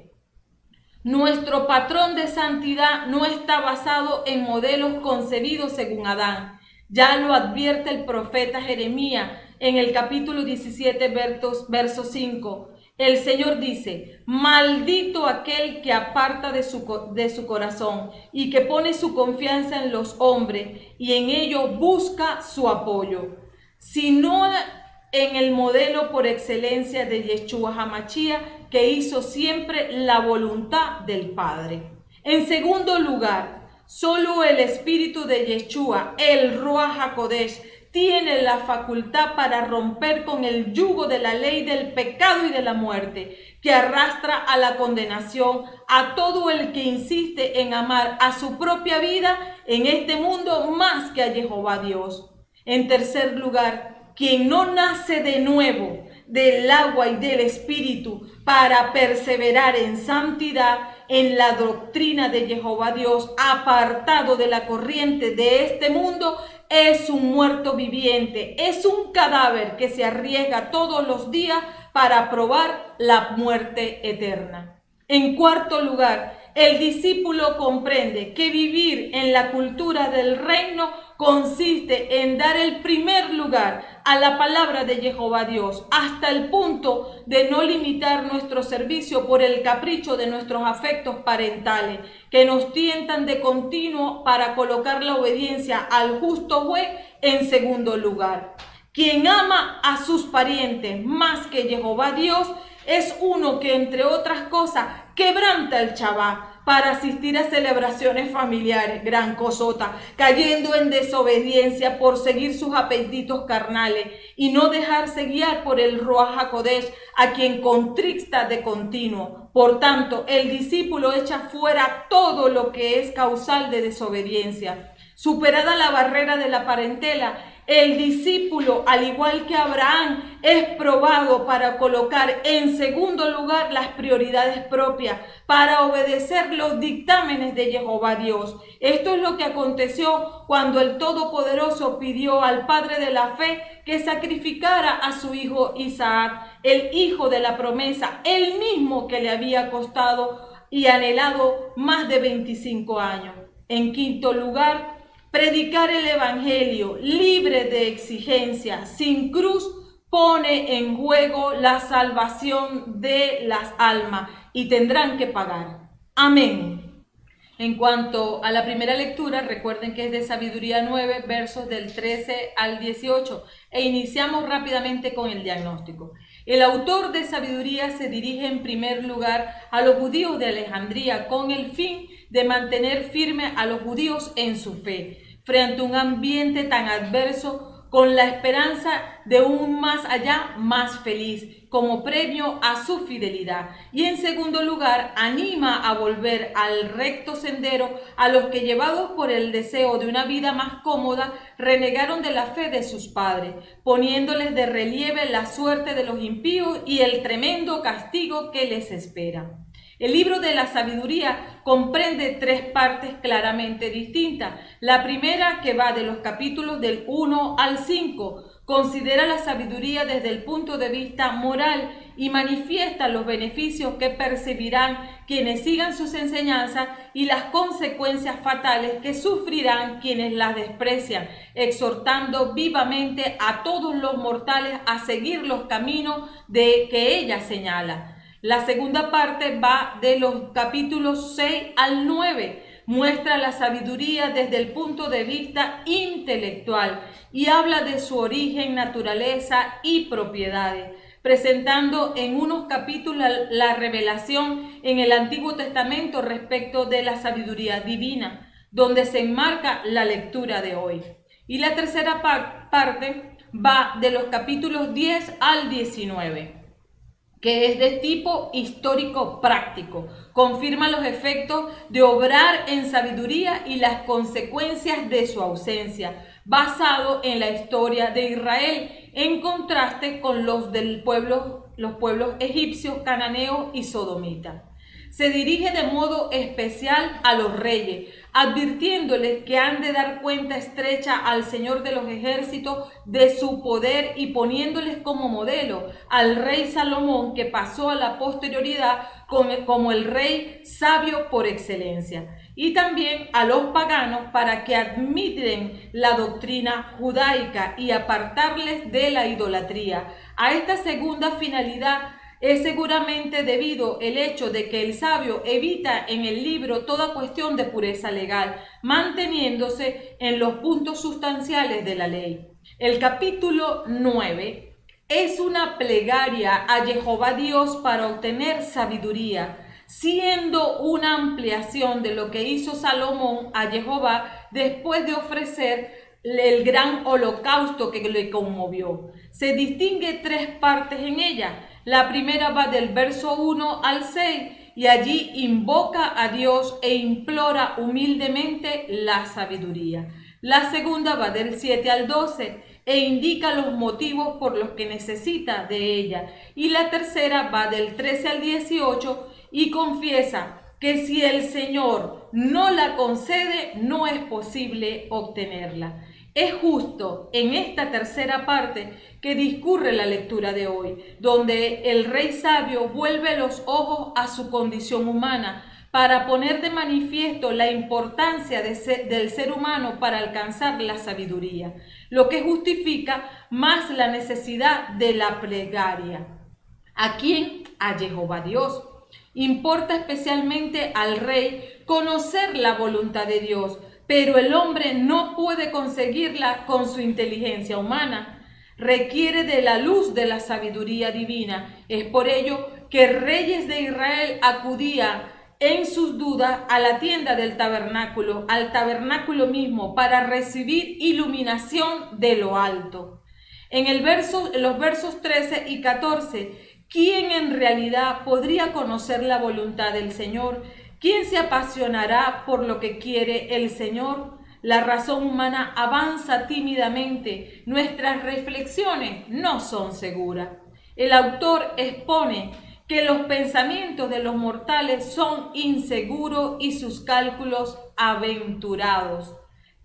nuestro patrón de santidad no está basado en modelos concebidos según Adán. Ya lo advierte el profeta Jeremías en el capítulo 17, verso 5. El Señor dice, maldito aquel que aparta de su corazón y que pone su confianza en los hombres y en ello busca su apoyo, sino en el modelo por excelencia de Yeshua HaMashiach, que hizo siempre la voluntad del Padre. En segundo lugar, solo el Espíritu de Yeshua, el Ruach HaKodesh, tiene la facultad para romper con el yugo de la ley del pecado y de la muerte, que arrastra a la condenación a todo el que insiste en amar a su propia vida en este mundo más que a Jehová Dios. En tercer lugar, quien no nace de nuevo del agua y del Espíritu para perseverar en santidad, en la doctrina de Jehová Dios, apartado de la corriente de este mundo, es un muerto viviente, es un cadáver que se arriesga todos los días para probar la muerte eterna. En cuarto lugar, el discípulo comprende que vivir en la cultura del reino consiste en dar el primer lugar a la palabra de Jehová Dios, hasta el punto de no limitar nuestro servicio por el capricho de nuestros afectos parentales, que nos tientan de continuo para colocar la obediencia al justo juez en segundo lugar. Quien ama a sus parientes más que Jehová Dios es uno que, entre otras cosas, quebranta el Shabbat, para asistir a celebraciones familiares, gran cosota, cayendo en desobediencia por seguir sus apetitos carnales y no dejarse guiar por el Ruach HaKodesh, a quien contrista de continuo. Por tanto, el discípulo echa fuera todo lo que es causal de desobediencia. Superada la barrera de la parentela, el discípulo, al igual que Abraham, es probado para colocar en segundo lugar las prioridades propias, para obedecer los dictámenes de Jehová Dios. Esto es lo que aconteció cuando el Todopoderoso pidió al Padre de la fe que sacrificara a su hijo Isaac, el hijo de la promesa, el mismo que le había costado y anhelado más de 25 años. En quinto lugar, predicar el evangelio libre de exigencia, sin cruz, pone en juego la salvación de las almas y tendrán que pagar. Amén. En cuanto a la primera lectura, recuerden que es de Sabiduría 9, versos del 13 al 18, e iniciamos rápidamente con el diagnóstico. El autor de Sabiduría se dirige en primer lugar a los judíos de Alejandría con el fin de mantener firme a los judíos en su fe, frente a un ambiente tan adverso, con la esperanza de un más allá más feliz, como premio a su fidelidad. Y en segundo lugar, anima a volver al recto sendero a los que, llevados por el deseo de una vida más cómoda, renegaron de la fe de sus padres, poniéndoles de relieve la suerte de los impíos y el tremendo castigo que les espera. El libro de la Sabiduría comprende tres partes claramente distintas. La primera, que va de los capítulos del 1 al 5, considera la sabiduría desde el punto de vista moral y manifiesta los beneficios que percibirán quienes sigan sus enseñanzas y las consecuencias fatales que sufrirán quienes las desprecian, exhortando vivamente a todos los mortales a seguir los caminos que ella señala. La segunda parte va de los capítulos 6 al 9, muestra la sabiduría desde el punto de vista intelectual y habla de su origen, naturaleza y propiedades, presentando en unos capítulos la revelación en el Antiguo Testamento respecto de la sabiduría divina, donde se enmarca la lectura de hoy. Y la tercera parte va de los capítulos 10 al 19. Que es de tipo histórico práctico, confirma los efectos de obrar en sabiduría y las consecuencias de su ausencia, basado en la historia de Israel, en contraste con los pueblos egipcios, cananeos y sodomitas. Se dirige de modo especial a los reyes, advirtiéndoles que han de dar cuenta estrecha al Señor de los ejércitos de su poder y poniéndoles como modelo al rey Salomón, que pasó a la posterioridad como el rey sabio por excelencia, y también a los paganos para que admiten la doctrina judaica y apartarles de la idolatría. A esta segunda finalidad es seguramente debido el hecho de que el sabio evita en el libro toda cuestión de pureza legal, manteniéndose en los puntos sustanciales de la ley. El capítulo 9 es una plegaria a Jehová Dios para obtener sabiduría, siendo una ampliación de lo que hizo Salomón a Jehová después de ofrecer el gran holocausto que le conmovió. Se distingue tres partes en ella. La primera va del verso 1 al 6 y allí invoca a Dios e implora humildemente la sabiduría. La segunda va del 7 al 12 e indica los motivos por los que necesita de ella. Y la tercera va del 13 al 18 y confiesa que si el Señor no la concede, no es posible obtenerla. Es justo en esta tercera parte que discurre la lectura de hoy, donde el rey sabio vuelve los ojos a su condición humana para poner de manifiesto la importancia del ser humano para alcanzar la sabiduría, lo que justifica más la necesidad de la plegaria. ¿A quién? A Jehová Dios. Importa especialmente al rey conocer la voluntad de Dios, pero el hombre no puede conseguirla con su inteligencia humana. Requiere de la luz de la sabiduría divina. Es por ello que reyes de Israel acudían en sus dudas a la tienda del tabernáculo, al tabernáculo mismo, para recibir iluminación de lo alto. En los versos 13 y 14, ¿quién en realidad podría conocer la voluntad del Señor? ¿Quién se apasionará por lo que quiere el Señor? La razón humana avanza tímidamente, nuestras reflexiones no son seguras. El autor expone que los pensamientos de los mortales son inseguros y sus cálculos aventurados.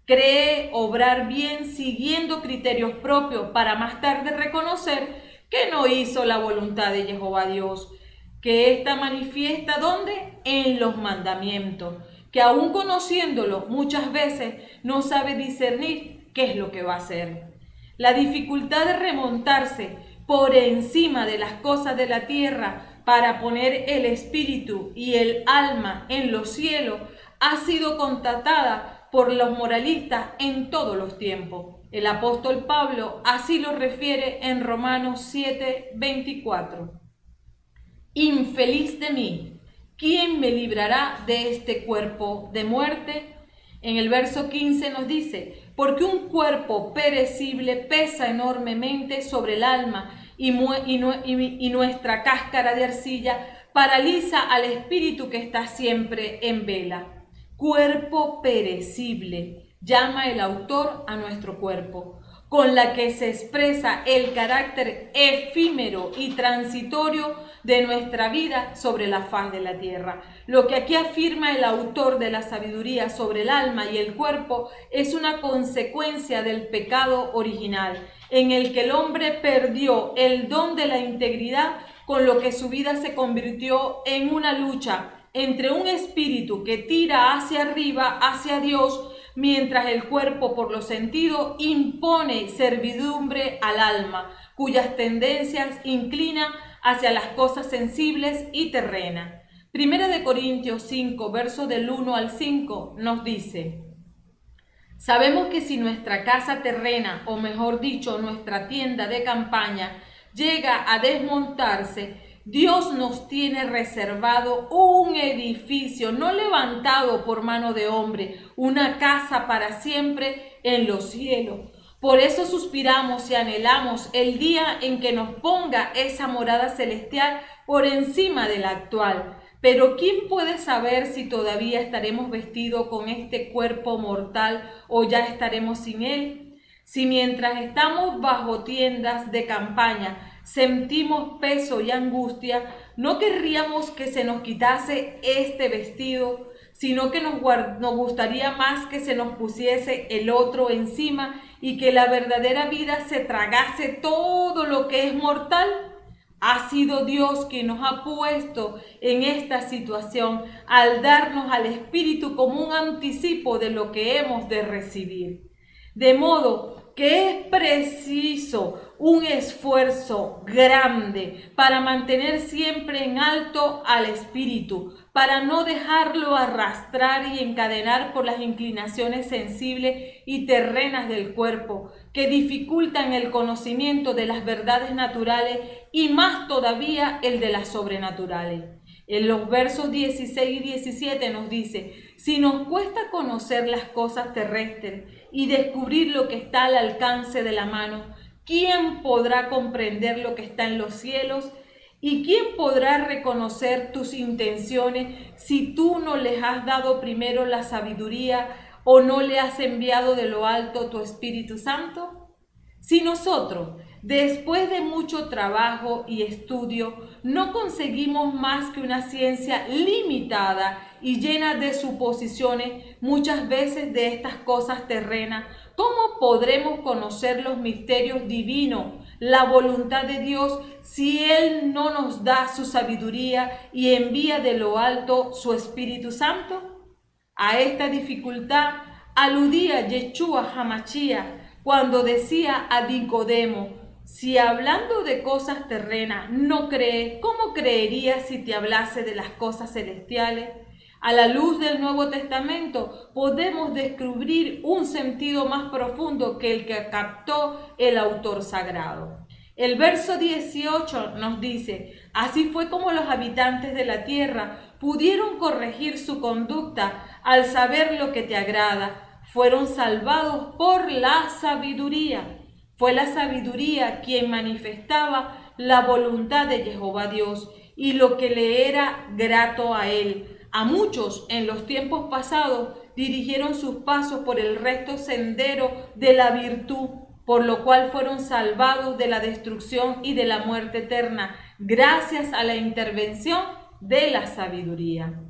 Cree obrar bien siguiendo criterios propios para más tarde reconocer que no hizo la voluntad de Jehová Dios, que ésta manifiesta ¿dónde? En los mandamientos, que aún conociéndolo muchas veces no sabe discernir qué es lo que va a hacer. La dificultad de remontarse por encima de las cosas de la tierra para poner el espíritu y el alma en los cielos ha sido constatada por los moralistas en todos los tiempos. El apóstol Pablo así lo refiere en Romanos 7:24. Infeliz de mí, ¿quién me librará de este cuerpo de muerte? En el verso 15 nos dice, porque un cuerpo perecible pesa enormemente sobre el alma y nuestra cáscara de arcilla paraliza al espíritu que está siempre en vela. Cuerpo perecible, llama el autor a nuestro cuerpo, con la que se expresa el carácter efímero y transitorio de nuestra vida sobre la faz de la tierra. Lo que aquí afirma el autor de la sabiduría sobre el alma y el cuerpo es una consecuencia del pecado original, en el que el hombre perdió el don de la integridad, con lo que su vida se convirtió en una lucha entre un espíritu que tira hacia arriba, hacia Dios, mientras el cuerpo por los sentidos impone servidumbre al alma, cuyas tendencias inclina hacia las cosas sensibles y terrenas. Primera de Corintios 5, verso del 1 al 5, nos dice: sabemos que si nuestra casa terrena, o mejor dicho, nuestra tienda de campaña, llega a desmontarse, Dios nos tiene reservado un edificio no levantado por mano de hombre, una casa para siempre en los cielos. Por eso suspiramos y anhelamos el día en que nos ponga esa morada celestial por encima de la actual. Pero ¿quién puede saber si todavía estaremos vestidos con este cuerpo mortal o ya estaremos sin él? Si mientras estamos bajo tiendas de campaña sentimos peso y angustia, no querríamos que se nos quitase este vestido, sino que nos gustaría más que se nos pusiese el otro encima y que la verdadera vida se tragase todo lo que es mortal. Ha sido Dios quien nos ha puesto en esta situación al darnos al Espíritu como un anticipo de lo que hemos de recibir. De modo que es preciso un esfuerzo grande para mantener siempre en alto al espíritu, para no dejarlo arrastrar y encadenar por las inclinaciones sensibles y terrenas del cuerpo, que dificultan el conocimiento de las verdades naturales y más todavía el de las sobrenaturales. En los versos 16 y 17 nos dice: si nos cuesta conocer las cosas terrestres y descubrir lo que está al alcance de la mano, ¿quién podrá comprender lo que está en los cielos? ¿Y quién podrá reconocer tus intenciones si tú no les has dado primero la sabiduría o no le has enviado de lo alto tu Espíritu Santo? Si nosotros, después de mucho trabajo y estudio, no conseguimos más que una ciencia limitada y llena de suposiciones, muchas veces de estas cosas terrenas, ¿cómo podremos conocer los misterios divinos, la voluntad de Dios, si Él no nos da su sabiduría y envía de lo alto su Espíritu Santo? A esta dificultad aludía Yeshua HaMashiach cuando decía a Nicodemo: si hablando de cosas terrenas no crees, ¿cómo creerías si te hablase de las cosas celestiales? A la luz del Nuevo Testamento podemos descubrir un sentido más profundo que el que captó el autor sagrado. El verso 18 nos dice: así fue como los habitantes de la tierra pudieron corregir su conducta al saber lo que te agrada. Fueron salvados por la sabiduría. Fue la sabiduría quien manifestaba la voluntad de Jehová Dios y lo que le era grato a él. A muchos en los tiempos pasados dirigieron sus pasos por el recto sendero de la virtud, por lo cual fueron salvados de la destrucción y de la muerte eterna, gracias a la intervención de la sabiduría.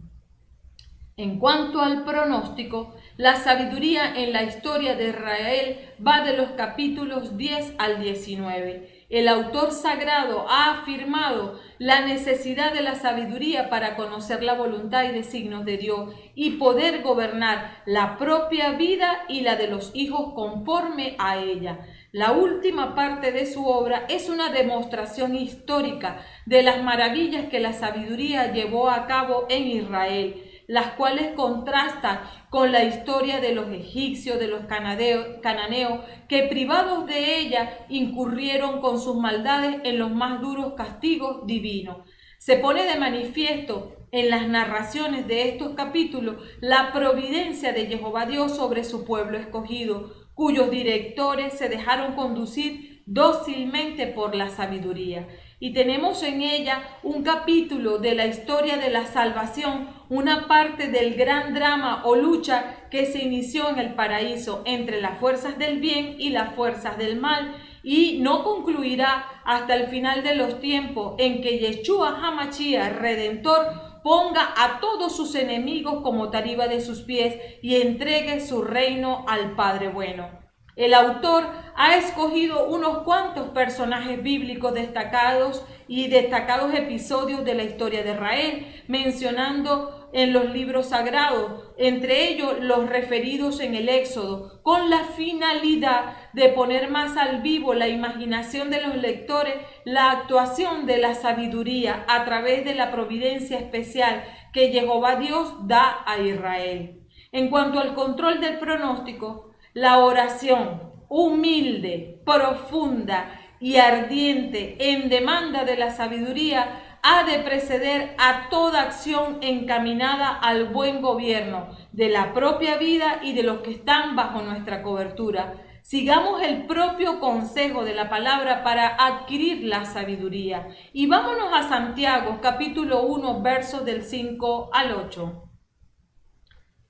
En cuanto al pronóstico, la sabiduría en la historia de Israel va de los capítulos 10 al 19. El autor sagrado ha afirmado la necesidad de la sabiduría para conocer la voluntad y designios de Dios y poder gobernar la propia vida y la de los hijos conforme a ella. La última parte de su obra es una demostración histórica de las maravillas que la sabiduría llevó a cabo en Israel, las cuales contrastan con la historia de los egipcios, de los cananeos, que privados de ella incurrieron con sus maldades en los más duros castigos divinos. Se pone de manifiesto en las narraciones de estos capítulos la providencia de Jehová Dios sobre su pueblo escogido, cuyos directores se dejaron conducir dócilmente por la sabiduría. Y tenemos en ella un capítulo de la historia de la salvación, una parte del gran drama o lucha que se inició en el paraíso entre las fuerzas del bien y las fuerzas del mal, y no concluirá hasta el final de los tiempos en que Yeshua HaMashiach, Redentor, ponga a todos sus enemigos como tarifa de sus pies y entregue su reino al Padre bueno. El autor ha escogido unos cuantos personajes bíblicos destacados y destacados episodios de la historia de Israel, mencionando en los libros sagrados, entre ellos los referidos en el Éxodo, con la finalidad de poner más al vivo la imaginación de los lectores, la actuación de la sabiduría a través de la providencia especial que Jehová Dios da a Israel. En cuanto al control del pronóstico, la oración humilde, profunda y ardiente en demanda de la sabiduría ha de preceder a toda acción encaminada al buen gobierno de la propia vida y de los que están bajo nuestra cobertura. Sigamos el propio consejo de la palabra para adquirir la sabiduría. Y vámonos a Santiago, capítulo 1, versos del 5 al 8.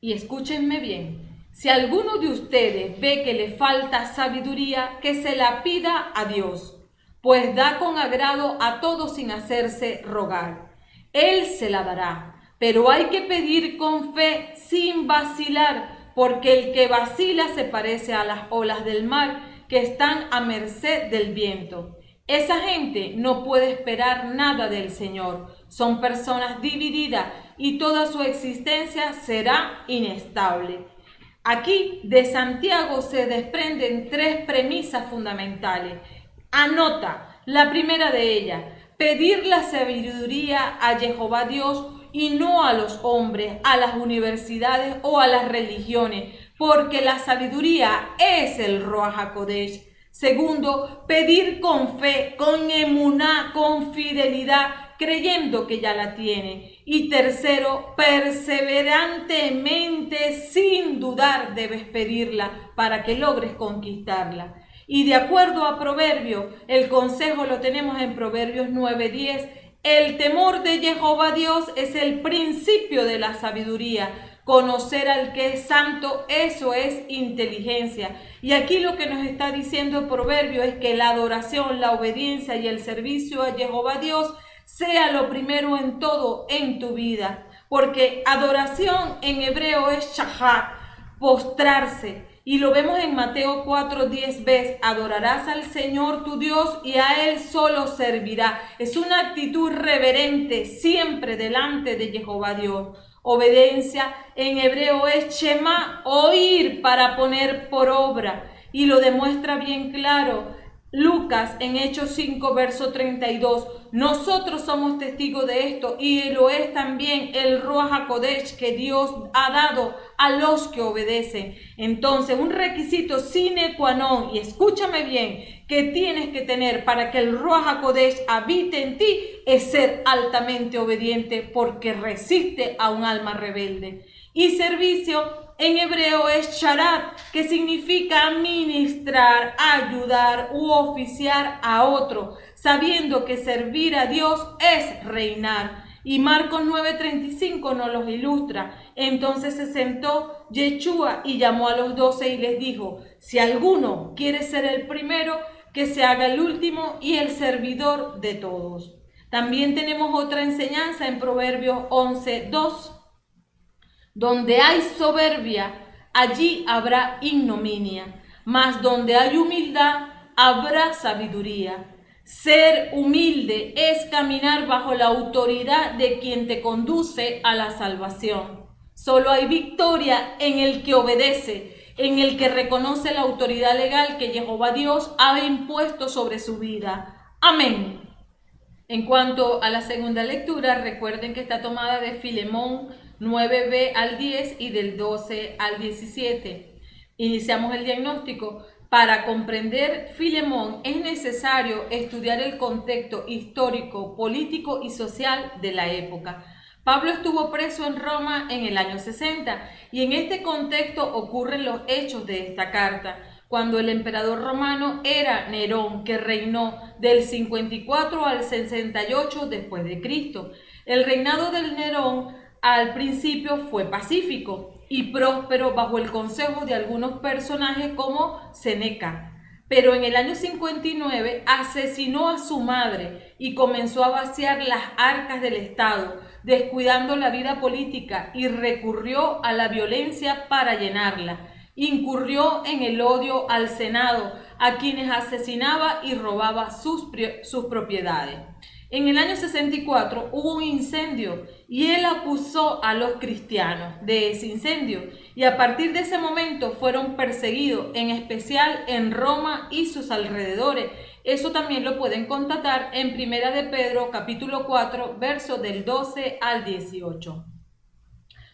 Y escúchenme bien. Si alguno de ustedes ve que le falta sabiduría, que se la pida a Dios, pues da con agrado a todos sin hacerse rogar. Él se la dará, pero hay que pedir con fe sin vacilar, porque el que vacila se parece a las olas del mar que están a merced del viento. Esa gente no puede esperar nada del Señor. Son personas divididas y toda su existencia será inestable. Aquí de Santiago se desprenden tres premisas fundamentales. Anota la primera de ellas: pedir la sabiduría a Jehová Dios y no a los hombres, a las universidades o a las religiones, porque la sabiduría es el Ruach HaKodesh. Segundo, pedir con fe, con emuná, con fidelidad, creyendo que ya la tiene. Y tercero, perseverantemente, sin dudar, debes pedirla para que logres conquistarla. Y de acuerdo a Proverbios, el consejo lo tenemos en Proverbios 9:10. El temor de Jehová Dios es el principio de la sabiduría. Conocer al que es santo, eso es inteligencia. Y aquí lo que nos está diciendo el proverbio es que la adoración, la obediencia y el servicio a Jehová Dios sea lo primero en todo en tu vida. Porque adoración en hebreo es shahat, postrarse. Y lo vemos en Mateo 4:10, ves, adorarás al Señor tu Dios y a Él solo servirá. Es una actitud reverente siempre delante de Jehová Dios. Obediencia en hebreo es shema, oír para poner por obra. Y lo demuestra bien claro Lucas en Hechos 5, verso 32. Nosotros somos testigos de esto y lo es también el Ruach HaKodesh que Dios ha dado a los que obedecen. Entonces, un requisito sine qua non, y escúchame bien, que tienes que tener para que el Ruach HaKodesh habite en ti es ser altamente obediente, porque resiste a un alma rebelde. Y servicio en hebreo es sharat, que significa ministrar, ayudar u oficiar a otro, sabiendo que servir a Dios es reinar. Y Marcos 9:35 nos los ilustra. Entonces se sentó Yeshua y llamó a los 12 y les dijo: si alguno quiere ser el primero, que se haga el último y el servidor de todos. También tenemos otra enseñanza en Proverbios 11:2. Donde hay soberbia, allí habrá ignominia, mas donde hay humildad, habrá sabiduría. Ser humilde es caminar bajo la autoridad de quien te conduce a la salvación. Solo hay victoria en el que obedece, en el que reconoce la autoridad legal que Jehová Dios ha impuesto sobre su vida. Amén. En cuanto a la segunda lectura, recuerden que está tomada de Filemón 9b al 10 y del 12 al 17. Iniciamos el diagnóstico. Para comprender Filemón es necesario estudiar el contexto histórico, político y social de la época. Pablo estuvo preso en Roma en el año 60 y en este contexto ocurren los hechos de esta carta, cuando el emperador romano era Nerón, que reinó del 54 al 68 después de Cristo. El reinado del Nerón al principio fue pacífico y próspero bajo el consejo de algunos personajes como Seneca. Pero en el año 59 asesinó a su madre y comenzó a vaciar las arcas del Estado, descuidando la vida política, y recurrió a la violencia para llenarla. Incurrió en el odio al Senado, a quienes asesinaba y robaba sus propiedades. En el año 64 hubo un incendio y él acusó a los cristianos de ese incendio, y a partir de ese momento fueron perseguidos, en especial en Roma y sus alrededores. Eso también lo pueden constatar en Primera de Pedro, capítulo 4, versos del 12 al 18.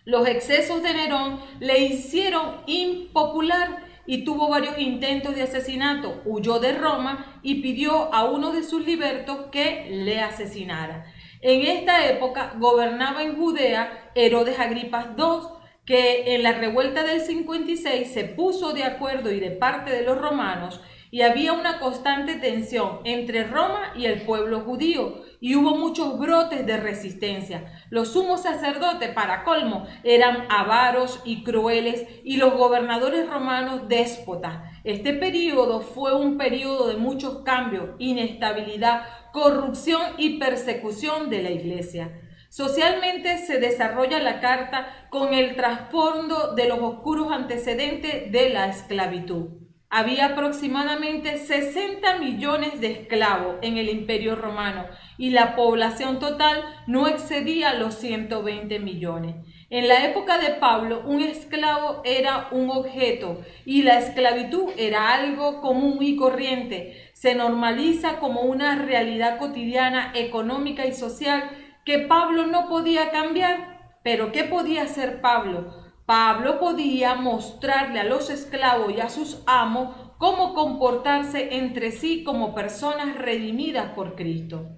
Los excesos de Nerón le hicieron impopular y tuvo varios intentos de asesinato. Huyó de Roma y pidió a uno de sus libertos que le asesinara. En esta época gobernaba en Judea Herodes Agripas II, que en la revuelta del 56 se puso de acuerdo y de parte de los romanos, y había una constante tensión entre Roma y el pueblo judío, y hubo muchos brotes de resistencia. Los sumos sacerdotes, para colmo, eran avaros y crueles, y los gobernadores romanos déspotas. Este periodo fue un periodo de muchos cambios, inestabilidad, corrupción y persecución de la iglesia. Socialmente se desarrolla la carta con el trasfondo de los oscuros antecedentes de la esclavitud. Había aproximadamente 60 millones de esclavos en el Imperio Romano y la población total no excedía los 120 millones. En la época de Pablo, un esclavo era un objeto y la esclavitud era algo común y corriente. Se normaliza como una realidad cotidiana, económica y social que Pablo no podía cambiar. ¿Pero qué podía hacer Pablo? Pablo podía mostrarle a los esclavos y a sus amos cómo comportarse entre sí como personas redimidas por Cristo.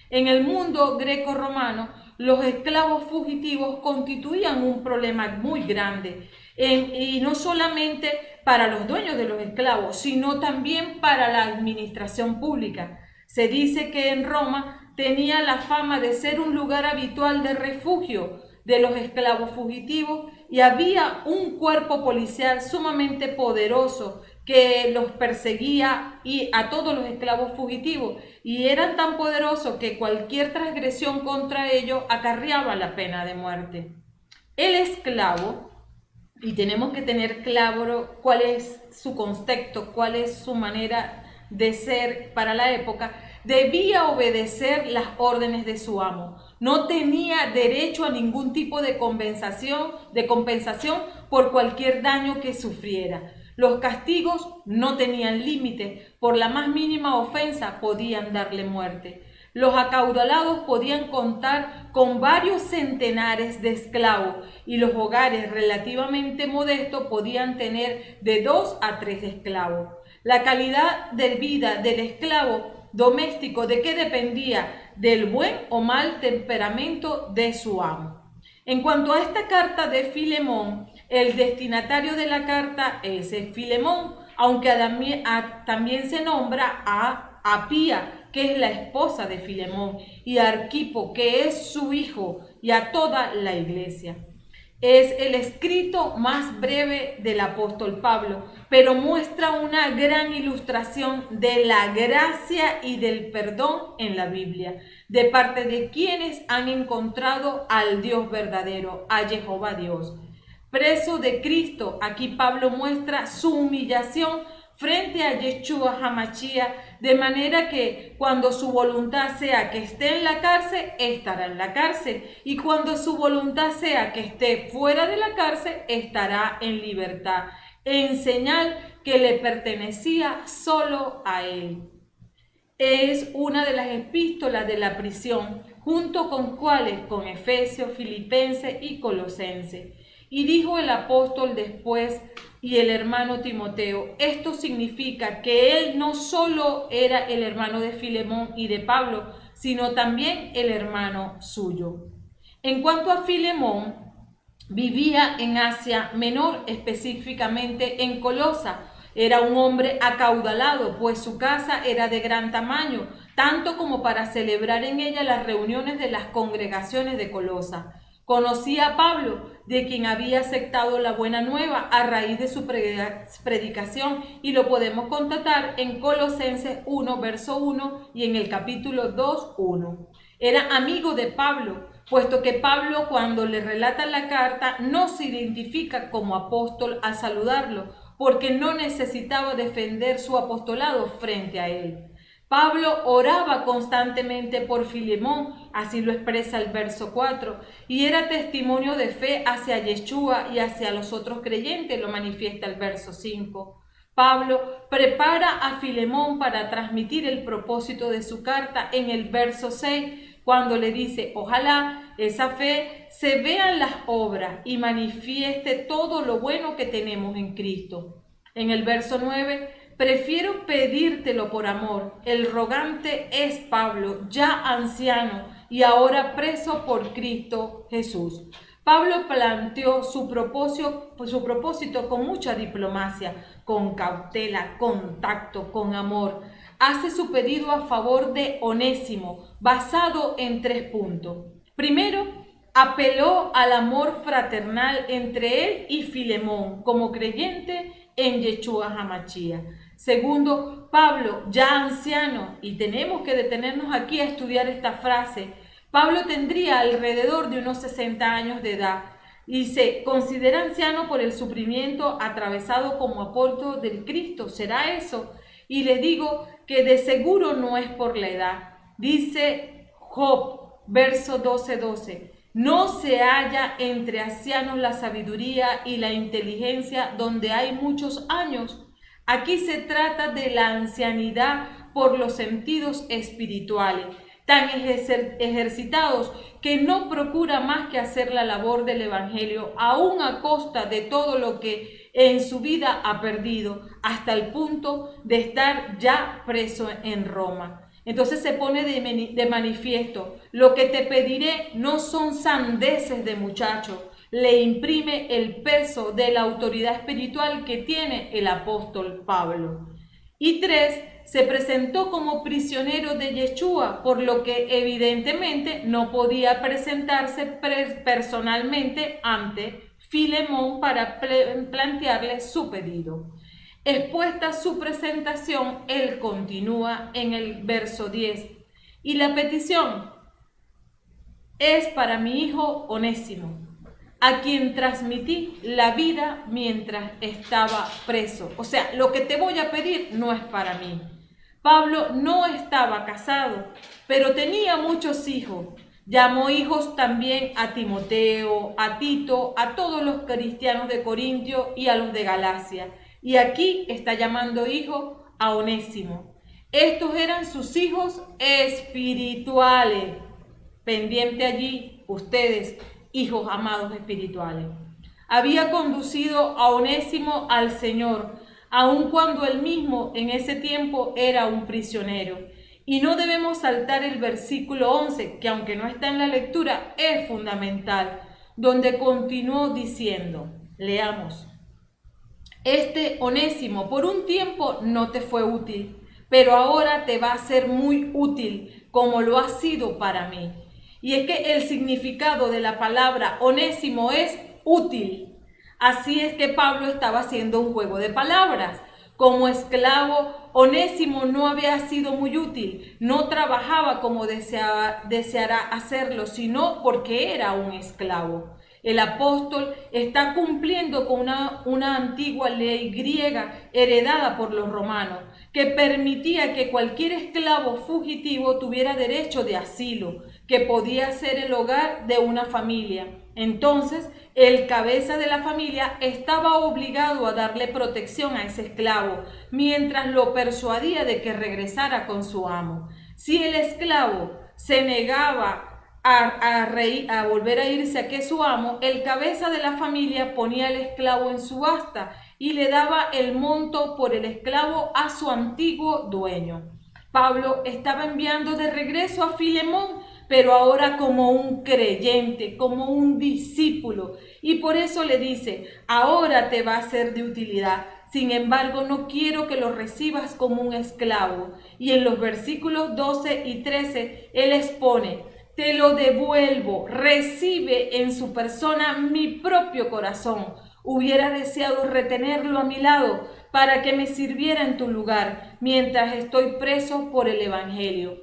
En el mundo greco-romano, los esclavos fugitivos constituían un problema muy grande, y no solamente para los dueños de los esclavos, sino también para la administración pública. Se dice que en Roma tenía la fama de ser un lugar habitual de refugio de los esclavos fugitivos, y había un cuerpo policial sumamente poderoso que los perseguía y a todos los esclavos fugitivos, y eran tan poderosos que cualquier transgresión contra ellos acarreaba la pena de muerte. El esclavo, y tenemos que tener claro cuál es su contexto, cuál es su manera de ser para la época, debía obedecer las órdenes de su amo. No tenía derecho a ningún tipo de compensación por cualquier daño que sufriera. Los castigos no tenían límite, por la más mínima ofensa podían darle muerte. Los acaudalados podían contar con varios centenares de esclavos y los hogares relativamente modestos podían tener de 2 a 3 esclavos. La calidad de vida del esclavo doméstico, ¿de qué dependía? Del buen o mal temperamento de su amo. En cuanto a esta carta de Filemón, el destinatario de la carta es Filemón, aunque también se nombra a Apía, que es la esposa de Filemón, y a Arquipo, que es su hijo, y a toda la iglesia. Es el escrito más breve del apóstol Pablo, pero muestra una gran ilustración de la gracia y del perdón en la Biblia, de parte de quienes han encontrado al Dios verdadero, a Jehová Dios. Preso de Cristo, aquí Pablo muestra su humillación frente a Yeshua HaMashiach, de manera que cuando su voluntad sea que esté en la cárcel, estará en la cárcel, y cuando su voluntad sea que esté fuera de la cárcel, estará en libertad, en señal que le pertenecía solo a él. Es una de las epístolas de la prisión, junto con cuáles, con Efesios, Filipenses y Colosenses. Y dijo el apóstol después y el hermano Timoteo, esto significa que él no solo era el hermano de Filemón y de Pablo, sino también el hermano suyo. En cuanto a Filemón, vivía en Asia Menor, específicamente en Colosa. Era un hombre acaudalado, pues su casa era de gran tamaño, tanto como para celebrar en ella las reuniones de las congregaciones de Colosa. Conocía a Pablo, de quien había aceptado la buena nueva a raíz de su predicación, y lo podemos constatar en Colosenses 1, verso 1 y en el capítulo 2, 1. Era amigo de Pablo, puesto que Pablo, cuando le relata la carta, no se identifica como apóstol al saludarlo, porque no necesitaba defender su apostolado frente a él. Pablo oraba constantemente por Filemón, así lo expresa el verso 4, y era testimonio de fe hacia Yeshua y hacia los otros creyentes, lo manifiesta el verso 5. Pablo prepara a Filemón para transmitir el propósito de su carta en el verso 6, cuando le dice, ojalá esa fe se vea en las obras y manifieste todo lo bueno que tenemos en Cristo. En el verso 9, prefiero pedírtelo por amor. El rogante es Pablo, ya anciano y ahora preso por Cristo Jesús. Pablo planteó su propósito con mucha diplomacia, con cautela, con tacto, con amor. Hace su pedido a favor de Onésimo, basado en 3 puntos. Primero, apeló al amor fraternal entre él y Filemón como creyente en Yeshua HaMashiach. Segundo, Pablo, ya anciano, y tenemos que detenernos aquí a estudiar esta frase. Pablo tendría alrededor de unos 60 años de edad y se considera anciano por el sufrimiento atravesado como apóstol del Cristo. ¿Será eso? Y les digo que de seguro no es por la edad. Dice Job, verso 12:12. No se halla entre ancianos la sabiduría y la inteligencia donde hay muchos años. Aquí se trata de la ancianidad por los sentidos espirituales, tan ejercitados que no procura más que hacer la labor del evangelio, aún a costa de todo lo que en su vida ha perdido, hasta el punto de estar ya preso en Roma. Entonces se pone de manifiesto, lo que te pediré no son sandeces de muchacho. Le imprime el peso de la autoridad espiritual que tiene el apóstol Pablo. Y 3, se presentó como prisionero de Yeshua, por lo que evidentemente no podía presentarse personalmente ante Filemón para plantearle su pedido. Expuesta su presentación, él continúa en el verso 10. Y la petición es para mi hijo Onésimo, a quien transmití la vida mientras estaba preso. O sea, lo que te voy a pedir no es para mí. Pablo no estaba casado, pero tenía muchos hijos. Llamó hijos también a Timoteo, a Tito, a todos los cristianos de Corintio y a los de Galacia. Y aquí está llamando hijo a Onésimo. Estos eran sus hijos espirituales. Pendiente allí, ustedes, hijos amados espirituales. Había conducido a Onésimo al Señor, aun cuando él mismo en ese tiempo era un prisionero. Y no debemos saltar el versículo 11, que aunque no está en la lectura, es fundamental, donde continuó diciendo, leamos: este Onésimo por un tiempo no te fue útil, pero ahora te va a ser muy útil, como lo ha sido para mí. Y es que el significado de la palabra Onésimo es útil. Así es que Pablo estaba haciendo un juego de palabras. Como esclavo, Onésimo no había sido muy útil, no trabajaba como deseara hacerlo, sino porque era un esclavo. El apóstol está cumpliendo con una antigua ley griega heredada por los romanos, que permitía que cualquier esclavo fugitivo tuviera derecho de asilo, que podía ser el hogar de una familia. Entonces, el cabeza de la familia estaba obligado a darle protección a ese esclavo, mientras lo persuadía de que regresara con su amo. Si el esclavo se negaba a volver a irse a que su amo, el cabeza de la familia ponía al esclavo en subasta y le daba el monto por el esclavo a su antiguo dueño. Pablo estaba enviando de regreso a Filemón, pero ahora como un creyente, como un discípulo, y por eso le dice, ahora te va a ser de utilidad. Sin embargo, no quiero que lo recibas como un esclavo. Y en los versículos 12 y 13, él expone, te lo devuelvo, recibe en su persona mi propio corazón. Hubiera deseado retenerlo a mi lado para que me sirviera en tu lugar mientras estoy preso por el Evangelio.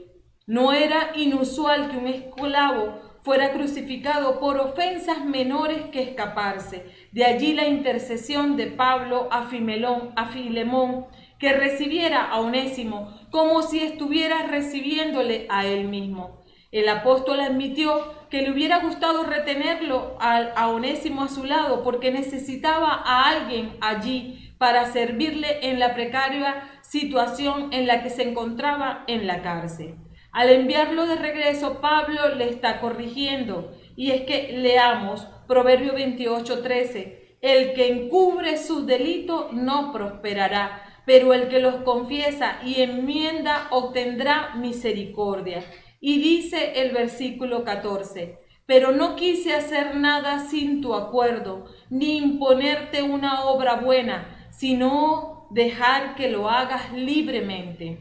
No era inusual que un esclavo fuera crucificado por ofensas menores que escaparse. De allí la intercesión de Pablo a Filemón, que recibiera a Onésimo como si estuviera recibiéndole a él mismo. El apóstol admitió que le hubiera gustado retenerlo a Onésimo a su lado porque necesitaba a alguien allí para servirle en la precaria situación en la que se encontraba en la cárcel. Al enviarlo de regreso, Pablo le está corrigiendo, y es que leamos Proverbio 28:13, el que encubre sus delitos no prosperará, pero el que los confiesa y enmienda obtendrá misericordia. Y dice el versículo 14, pero no quise hacer nada sin tu acuerdo, ni imponerte una obra buena, sino dejar que lo hagas libremente.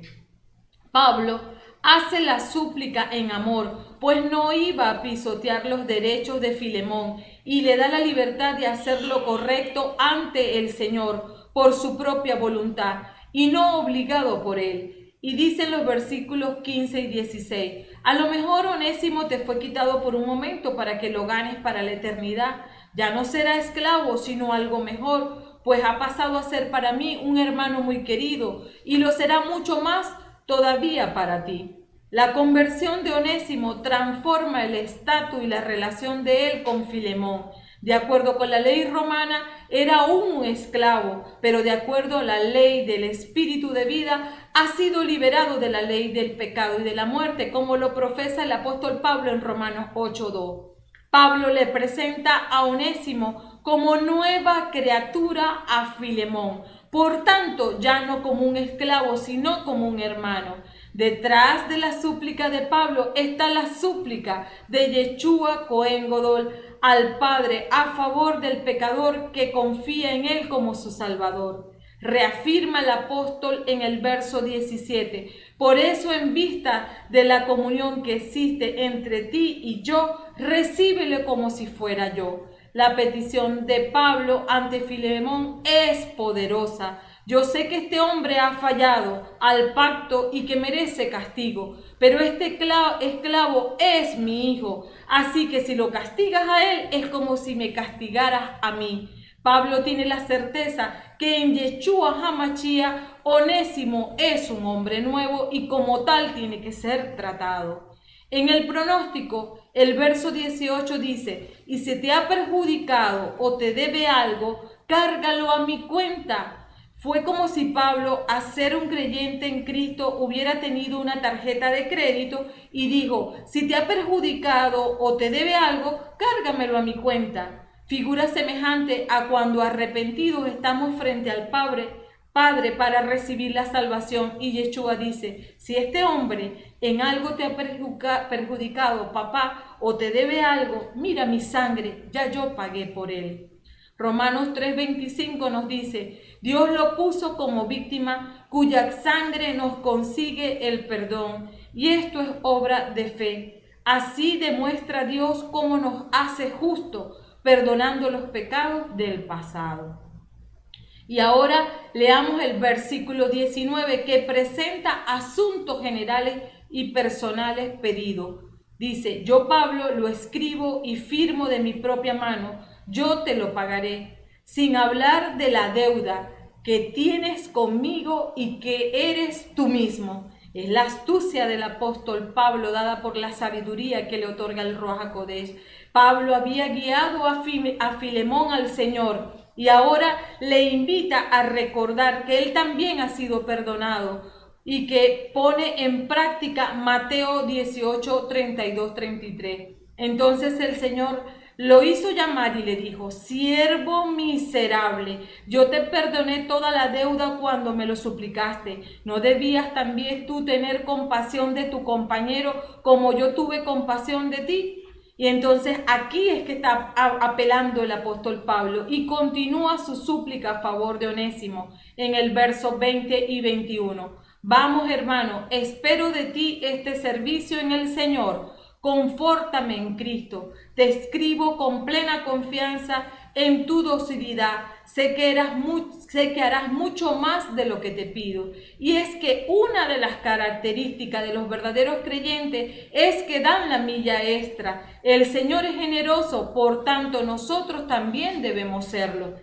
Pablo hace la súplica en amor, pues no iba a pisotear los derechos de Filemón y le da la libertad de hacer lo correcto ante el Señor por su propia voluntad y no obligado por él. Y dicen los versículos 15 y 16, a lo mejor Onésimo te fue quitado por un momento para que lo ganes para la eternidad. Ya no será esclavo, sino algo mejor, pues ha pasado a ser para mí un hermano muy querido y lo será mucho más todavía para ti. La conversión de Onésimo transforma el estatus y la relación de él con Filemón. De acuerdo con la ley romana, era un esclavo, pero de acuerdo a la ley del espíritu de vida, ha sido liberado de la ley del pecado y de la muerte, como lo profesa el apóstol Pablo en Romanos 8:2. Pablo le presenta a Onésimo como nueva criatura a Filemón, por tanto, ya no como un esclavo, sino como un hermano. Detrás de la súplica de Pablo está la súplica de Yeshua Cohen Godol al Padre a favor del pecador que confía en él como su Salvador. Reafirma el apóstol en el verso 17. Por eso, en vista de la comunión que existe entre ti y yo, recíbele como si fuera yo. La petición de Pablo ante Filemón es poderosa. Yo sé que este hombre ha fallado al pacto y que merece castigo, pero este esclavo es mi hijo, así que si lo castigas a él es como si me castigaras a mí. Pablo tiene la certeza que en Yeshua HaMashiach Onésimo es un hombre nuevo y como tal tiene que ser tratado. En el pronóstico, el verso 18 dice, y si te ha perjudicado o te debe algo, cárgalo a mi cuenta. Fue como si Pablo, a ser un creyente en Cristo, hubiera tenido una tarjeta de crédito y dijo: si te ha perjudicado o te debe algo, cárgamelo a mi cuenta. Figura semejante a cuando arrepentidos estamos frente al Padre para recibir la salvación. Y Yeshua dice: si este hombre en algo te ha perjudicado, papá, o te debe algo, mira mi sangre, ya yo pagué por él. Romanos 3:25 nos dice: Dios lo puso como víctima cuya sangre nos consigue el perdón, y esto es obra de fe. Así demuestra Dios cómo nos hace justo, perdonando los pecados del pasado. Y ahora leamos el versículo 19, que presenta asuntos generales y personales pedidos. Dice: yo, Pablo, lo escribo y firmo de mi propia mano, yo te lo pagaré, sin hablar de la deuda que tienes conmigo y que eres tú mismo. Es la astucia del apóstol Pablo, dada por la sabiduría que le otorga el Ruach HaKodesh. Pablo había guiado a Filemón al Señor y ahora le invita a recordar que él también ha sido perdonado y que pone en práctica Mateo 18, 32, 33. Entonces el Señor lo hizo llamar y le dijo: siervo miserable, yo te perdoné toda la deuda cuando me lo suplicaste. ¿No debías también tú tener compasión de tu compañero como yo tuve compasión de ti? Y entonces aquí es que está apelando el apóstol Pablo y continúa su súplica a favor de Onésimo en el verso 20 y 21. Vamos, hermano, espero de ti este servicio en el Señor. Confórtame en Cristo. Te escribo con plena confianza en tu docilidad. Sé que harás mucho más de lo que te pido. Y es que una de las características de los verdaderos creyentes es que dan la milla extra. El Señor es generoso, por tanto nosotros también debemos serlo.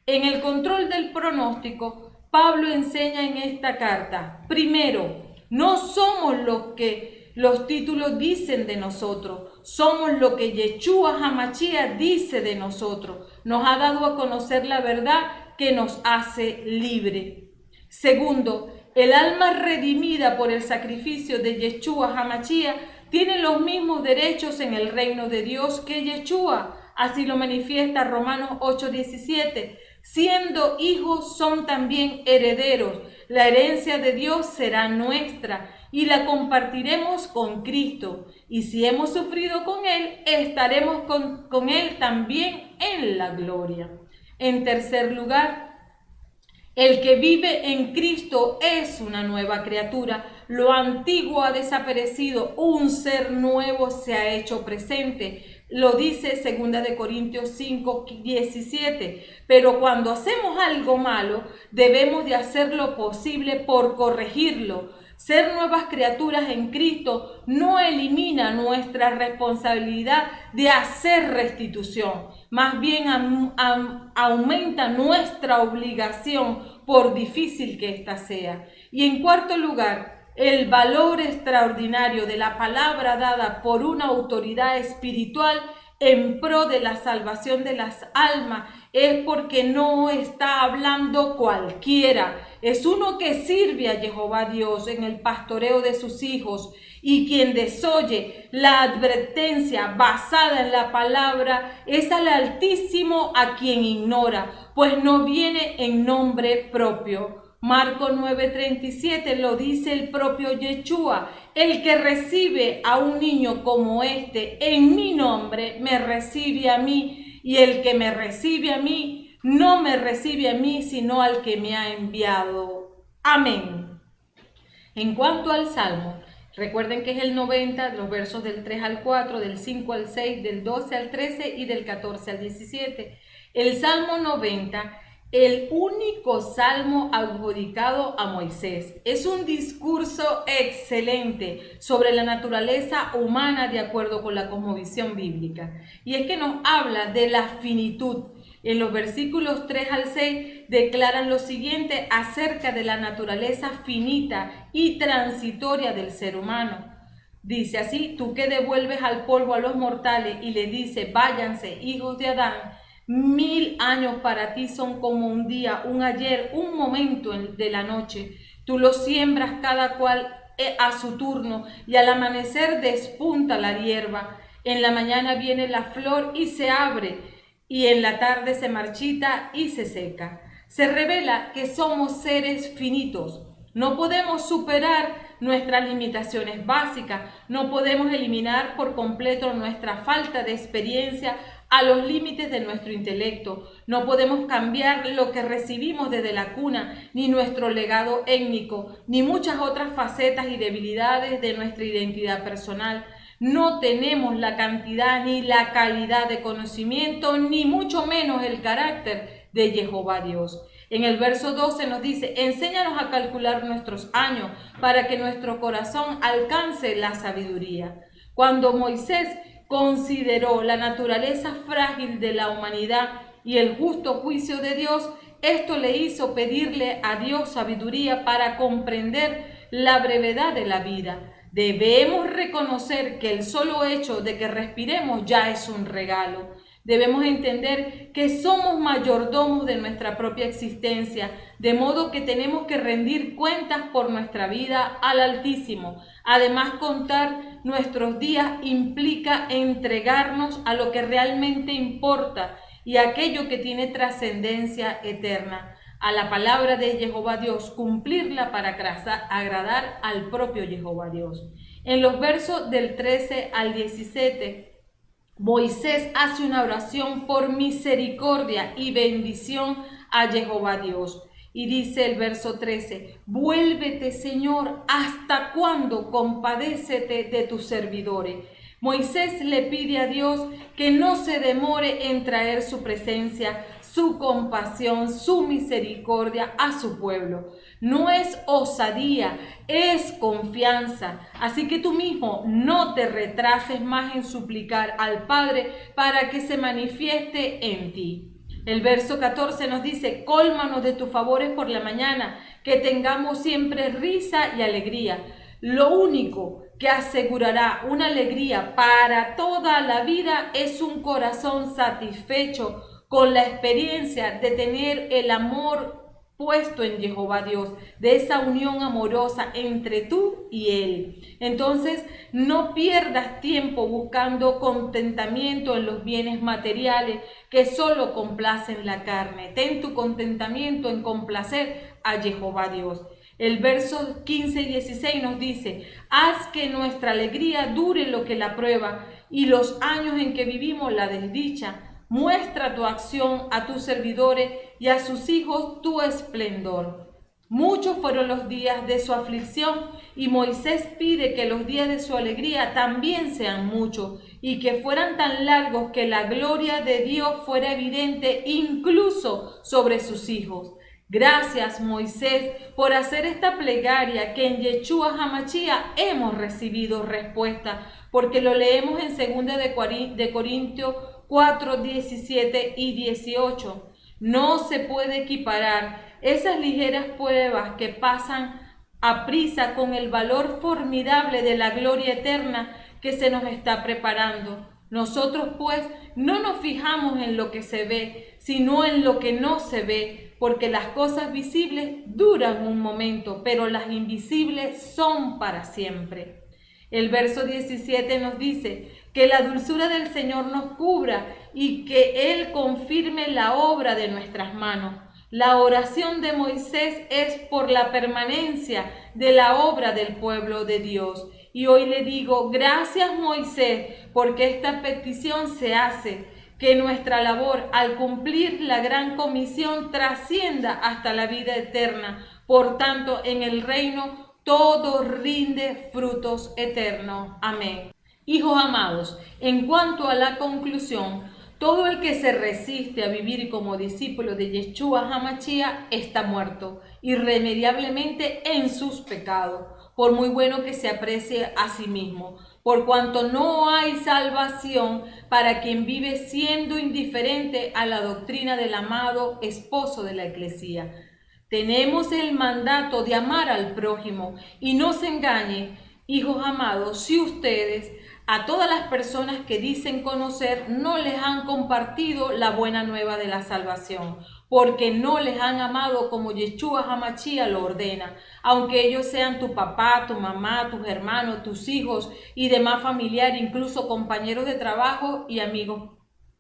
En el control del pronóstico, Pablo enseña en esta carta: primero, no somos lo que los títulos dicen de nosotros, somos lo que Yeshua HaMashiach dice de nosotros. Nos ha dado a conocer la verdad que nos hace libre. Segundo, el alma redimida por el sacrificio de Yeshua HaMashiach tiene los mismos derechos en el reino de Dios que Yeshua. Así lo manifiesta Romanos 8:17. Siendo hijos, son también herederos. La herencia de Dios será nuestra y la compartiremos con Cristo. Y si hemos sufrido con Él, estaremos con Él también en la gloria. En tercer lugar, el que vive en Cristo es una nueva criatura. Lo antiguo ha desaparecido, un ser nuevo se ha hecho presente. Lo dice 2 Corintios 5:17. Pero cuando hacemos algo malo, debemos de hacer lo posible por corregirlo. Ser nuevas criaturas en Cristo no elimina nuestra responsabilidad de hacer restitución. Más bien aumenta nuestra obligación, por difícil que ésta sea. Y en cuarto lugar, el valor extraordinario de la palabra dada por una autoridad espiritual en pro de la salvación de las almas es porque no está hablando cualquiera. Es uno que sirve a Jehová Dios en el pastoreo de sus hijos, y quien desoye la advertencia basada en la palabra es al Altísimo, a quien ignora, pues no viene en nombre propio. Marcos 9:37 lo dice el propio Yeshua: el que recibe a un niño como este en mi nombre, me recibe a mí, y el que me recibe a mí, no me recibe a mí, sino al que me ha enviado. Amén. En cuanto al Salmo, recuerden que es el 90, los versos del 3 al 4, del 5 al 6, del 12 al 13 y del 14 al 17. El Salmo 90, el único salmo adjudicado a Moisés, es un discurso excelente sobre la naturaleza humana de acuerdo con la cosmovisión bíblica. Y es que nos habla de la finitud. En los versículos 3 al 6 declaran lo siguiente acerca de la naturaleza finita y transitoria del ser humano. Dice así: tú que devuelves al polvo a los mortales y le dices: váyanse, hijos de Adán, 1000 años para ti son como un día, un ayer, un momento de la noche. Tú lo siembras cada cual a su turno, y al amanecer despunta la hierba. En la mañana viene la flor y se abre, y en la tarde se marchita y se seca. Se revela que somos seres finitos. No podemos superar nuestras limitaciones básicas, no podemos eliminar por completo nuestra falta de experiencia a los límites de nuestro intelecto, no podemos cambiar lo que recibimos desde la cuna, ni nuestro legado étnico, ni muchas otras facetas y debilidades de nuestra identidad personal. No tenemos la cantidad ni la calidad de conocimiento, ni mucho menos el carácter de Jehová Dios. En el verso 12 nos dice: enséñanos a calcular nuestros años para que nuestro corazón alcance la sabiduría. Cuando Moisés consideró la naturaleza frágil de la humanidad y el justo juicio de Dios, esto le hizo pedirle a Dios sabiduría para comprender la brevedad de la vida. Debemos reconocer que el solo hecho de que respiremos ya es un regalo. Debemos entender que somos mayordomos de nuestra propia existencia, de modo que tenemos que rendir cuentas por nuestra vida al Altísimo. Además, contar nuestros días implica entregarnos a lo que realmente importa y aquello que tiene trascendencia eterna, a la palabra de Jehová Dios, cumplirla para agradar al propio Jehová Dios. En los versos del 13 al 17, Moisés hace una oración por misericordia y bendición a Jehová Dios. Y dice el verso 13: vuélvete, Señor, ¿hasta cuándo? Compadécete de tus servidores. Moisés le pide a Dios que no se demore en traer su presencia, su compasión, su misericordia a su pueblo. No es osadía, es confianza. Así que tú mismo no te retrases más en suplicar al Padre para que se manifieste en ti. El verso 14 nos dice: cólmanos de tus favores por la mañana, que tengamos siempre risa y alegría. Lo único que asegurará una alegría para toda la vida es un corazón satisfecho con la experiencia de tener el amor puesto en Jehová Dios, de esa unión amorosa entre tú y Él. Entonces, no pierdas tiempo buscando contentamiento en los bienes materiales que solo complacen la carne. Ten tu contentamiento en complacer a Jehová Dios. El verso 15 y 16 nos dice: haz que nuestra alegría dure lo que la prueba y los años en que vivimos la desdicha. Muestra tu acción a tus servidores y a sus hijos tu esplendor. Muchos fueron los días de su aflicción, y Moisés pide que los días de su alegría también sean muchos, y que fueran tan largos que la gloria de Dios fuera evidente incluso sobre sus hijos. Gracias, Moisés, por hacer esta plegaria, que en Yeshua HaMashiach hemos recibido respuesta, porque lo leemos en 2 de Corintios 4, 17 y 18. No se puede equiparar esas ligeras pruebas que pasan a prisa con el valor formidable de la gloria eterna que se nos está preparando. Nosotros, pues, no nos fijamos en lo que se ve, sino en lo que no se ve, porque las cosas visibles duran un momento, pero las invisibles son para siempre. El verso 17 nos dice: que la dulzura del Señor nos cubra y que Él confirme la obra de nuestras manos. La oración de Moisés es por la permanencia de la obra del pueblo de Dios. Y hoy le digo: gracias, Moisés, porque esta petición se hace, que nuestra labor al cumplir la gran comisión trascienda hasta la vida eterna. Por tanto, en el reino todo rinde frutos eternos. Amén. Hijos amados, en cuanto a la conclusión, todo el que se resiste a vivir como discípulo de Yeshua HaMashiach está muerto irremediablemente en sus pecados, por muy bueno que se aprecie a sí mismo, por cuanto no hay salvación para quien vive siendo indiferente a la doctrina del amado esposo de la Iglesia. Tenemos el mandato de amar al prójimo, y no se engañe, hijos amados, si ustedes A todas las personas que dicen conocer no les han compartido la buena nueva de la salvación, porque no les han amado como Yeshua HaMashiach lo ordena, aunque ellos sean tu papá, tu mamá, tus hermanos, tus hijos y demás familiares, incluso compañeros de trabajo y amigos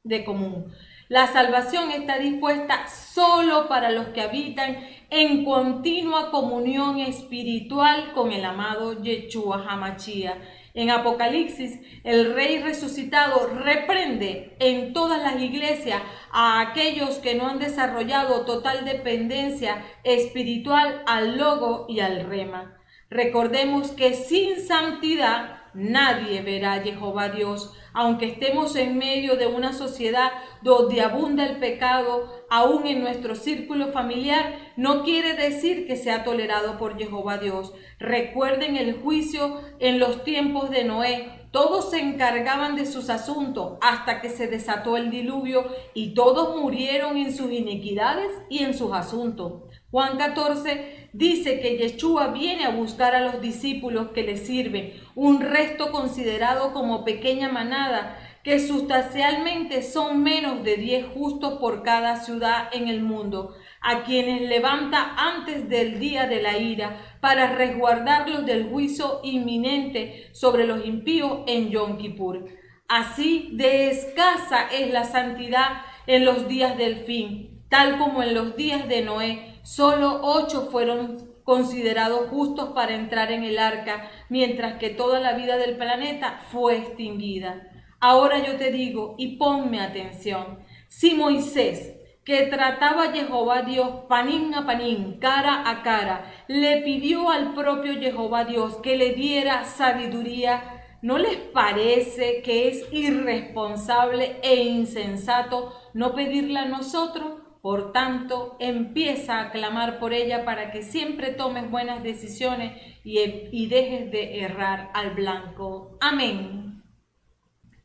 de común. La salvación está dispuesta solo para los que habitan en continua comunión espiritual con el amado Yeshua HaMashiach. En Apocalipsis, el Rey resucitado reprende en todas las iglesias a aquellos que no han desarrollado total dependencia espiritual al Logo y al Rema. Recordemos que sin santidad nadie verá a Jehová Dios. Aunque estemos en medio de una sociedad donde abunda el pecado, aún en nuestro círculo familiar, no quiere decir que sea tolerado por Jehová Dios. Recuerden el juicio en los tiempos de Noé. Todos se encargaban de sus asuntos hasta que se desató el diluvio y todos murieron en sus iniquidades y en sus asuntos. Juan 14 dice que Yeshua viene a buscar a los discípulos que le sirven, un resto considerado como pequeña manada, que sustancialmente son menos de 10 justos por cada ciudad en el mundo, a quienes levanta antes del día de la ira, para resguardarlos del juicio inminente sobre los impíos en Yom Kippur. Así de escasa es la santidad en los días del fin, tal como en los días de Noé. Solo 8 fueron considerados justos para entrar en el arca, mientras que toda la vida del planeta fue extinguida. Ahora yo te digo, y ponme atención, si Moisés, que trataba a Jehová Dios panín a panín, cara a cara, le pidió al propio Jehová Dios que le diera sabiduría, ¿no les parece que es irresponsable e insensato no pedirla a nosotros? Por tanto, empieza a clamar por ella para que siempre tomes buenas decisiones y dejes de errar al blanco. Amén.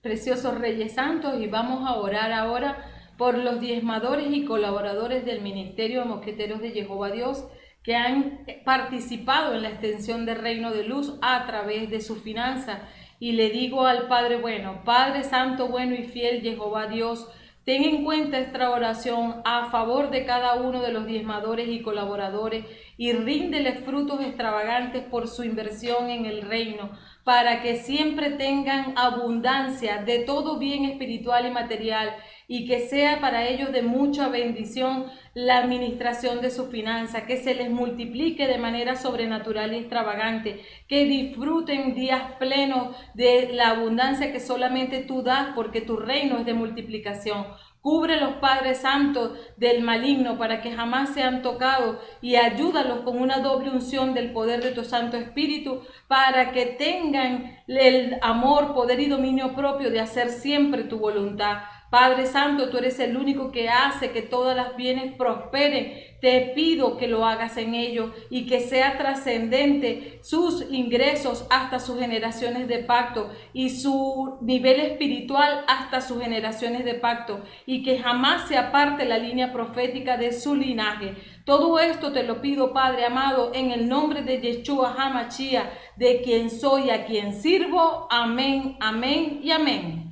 Preciosos Reyes Santos, y vamos a orar ahora por los diezmadores y colaboradores del Ministerio de Mosqueteros de Jehová Dios que han participado en la extensión del Reino de Luz a través de sus finanzas. Y le digo al Padre bueno, Padre Santo, bueno y fiel Jehová Dios, ten en cuenta esta oración a favor de cada uno de los diezmadores y colaboradores y ríndeles frutos extravagantes por su inversión en el reino, para que siempre tengan abundancia de todo bien espiritual y material, y que sea para ellos de mucha bendición la administración de su finanza, que se les multiplique de manera sobrenatural y extravagante, que disfruten días plenos de la abundancia que solamente tú das, porque tu reino es de multiplicación. Cubre los Padres Santos del maligno para que jamás sean tocados, y ayúdalos con una doble unción del poder de tu Santo Espíritu para que tengan el amor, poder y dominio propio de hacer siempre tu voluntad. Padre Santo, tú eres el único que hace que todas las bienes prosperen. Te pido que lo hagas en ellos y que sea trascendente sus ingresos hasta sus generaciones de pacto y su nivel espiritual hasta sus generaciones de pacto, y que jamás se aparte la línea profética de su linaje. Todo esto te lo pido, Padre amado, en el nombre de Yeshua HaMashiach, de quien soy, a quien sirvo. Amén, amén y amén.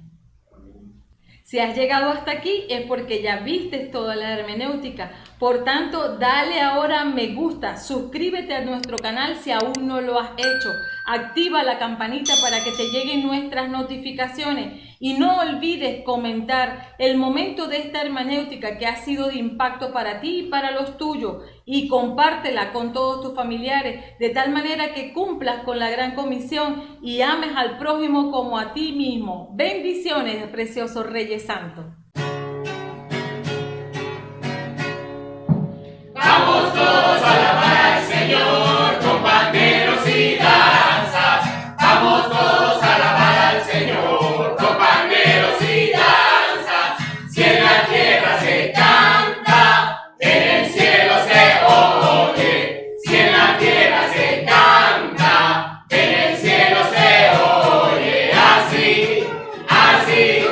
Si has llegado hasta aquí es porque ya viste toda la hermenéutica. Por tanto, dale ahora me gusta, suscríbete a nuestro canal si aún no lo has hecho. Activa la campanita para que te lleguen nuestras notificaciones. Y no olvides comentar el momento de esta hermenéutica que ha sido de impacto para ti y para los tuyos. Y compártela con todos tus familiares, de tal manera que cumplas con la gran comisión y ames al prójimo como a ti mismo. Bendiciones, preciosos Reyes Santos. Vamos todos a alabar al Señor con panderos y danzas. Vamos todos a alabar al Señor con panderos y danzas. Si en la tierra se canta, en el cielo se oye. Si en la tierra se canta, en el cielo se oye. Así, así,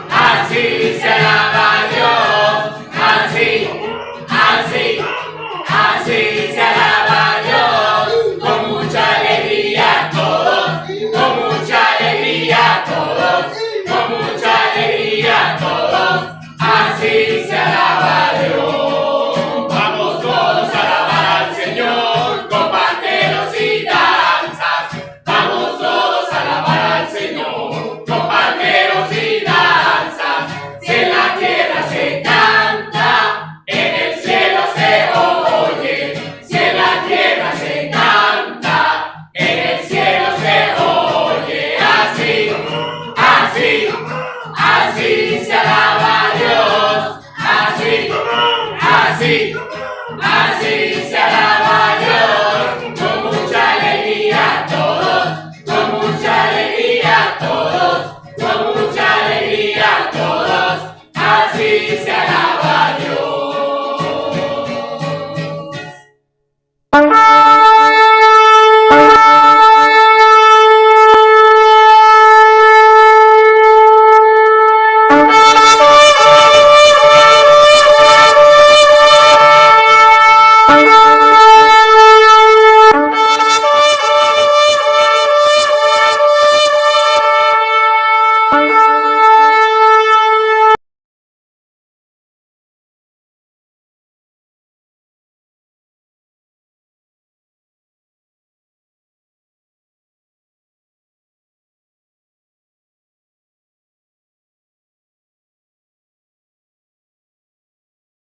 así se Bye.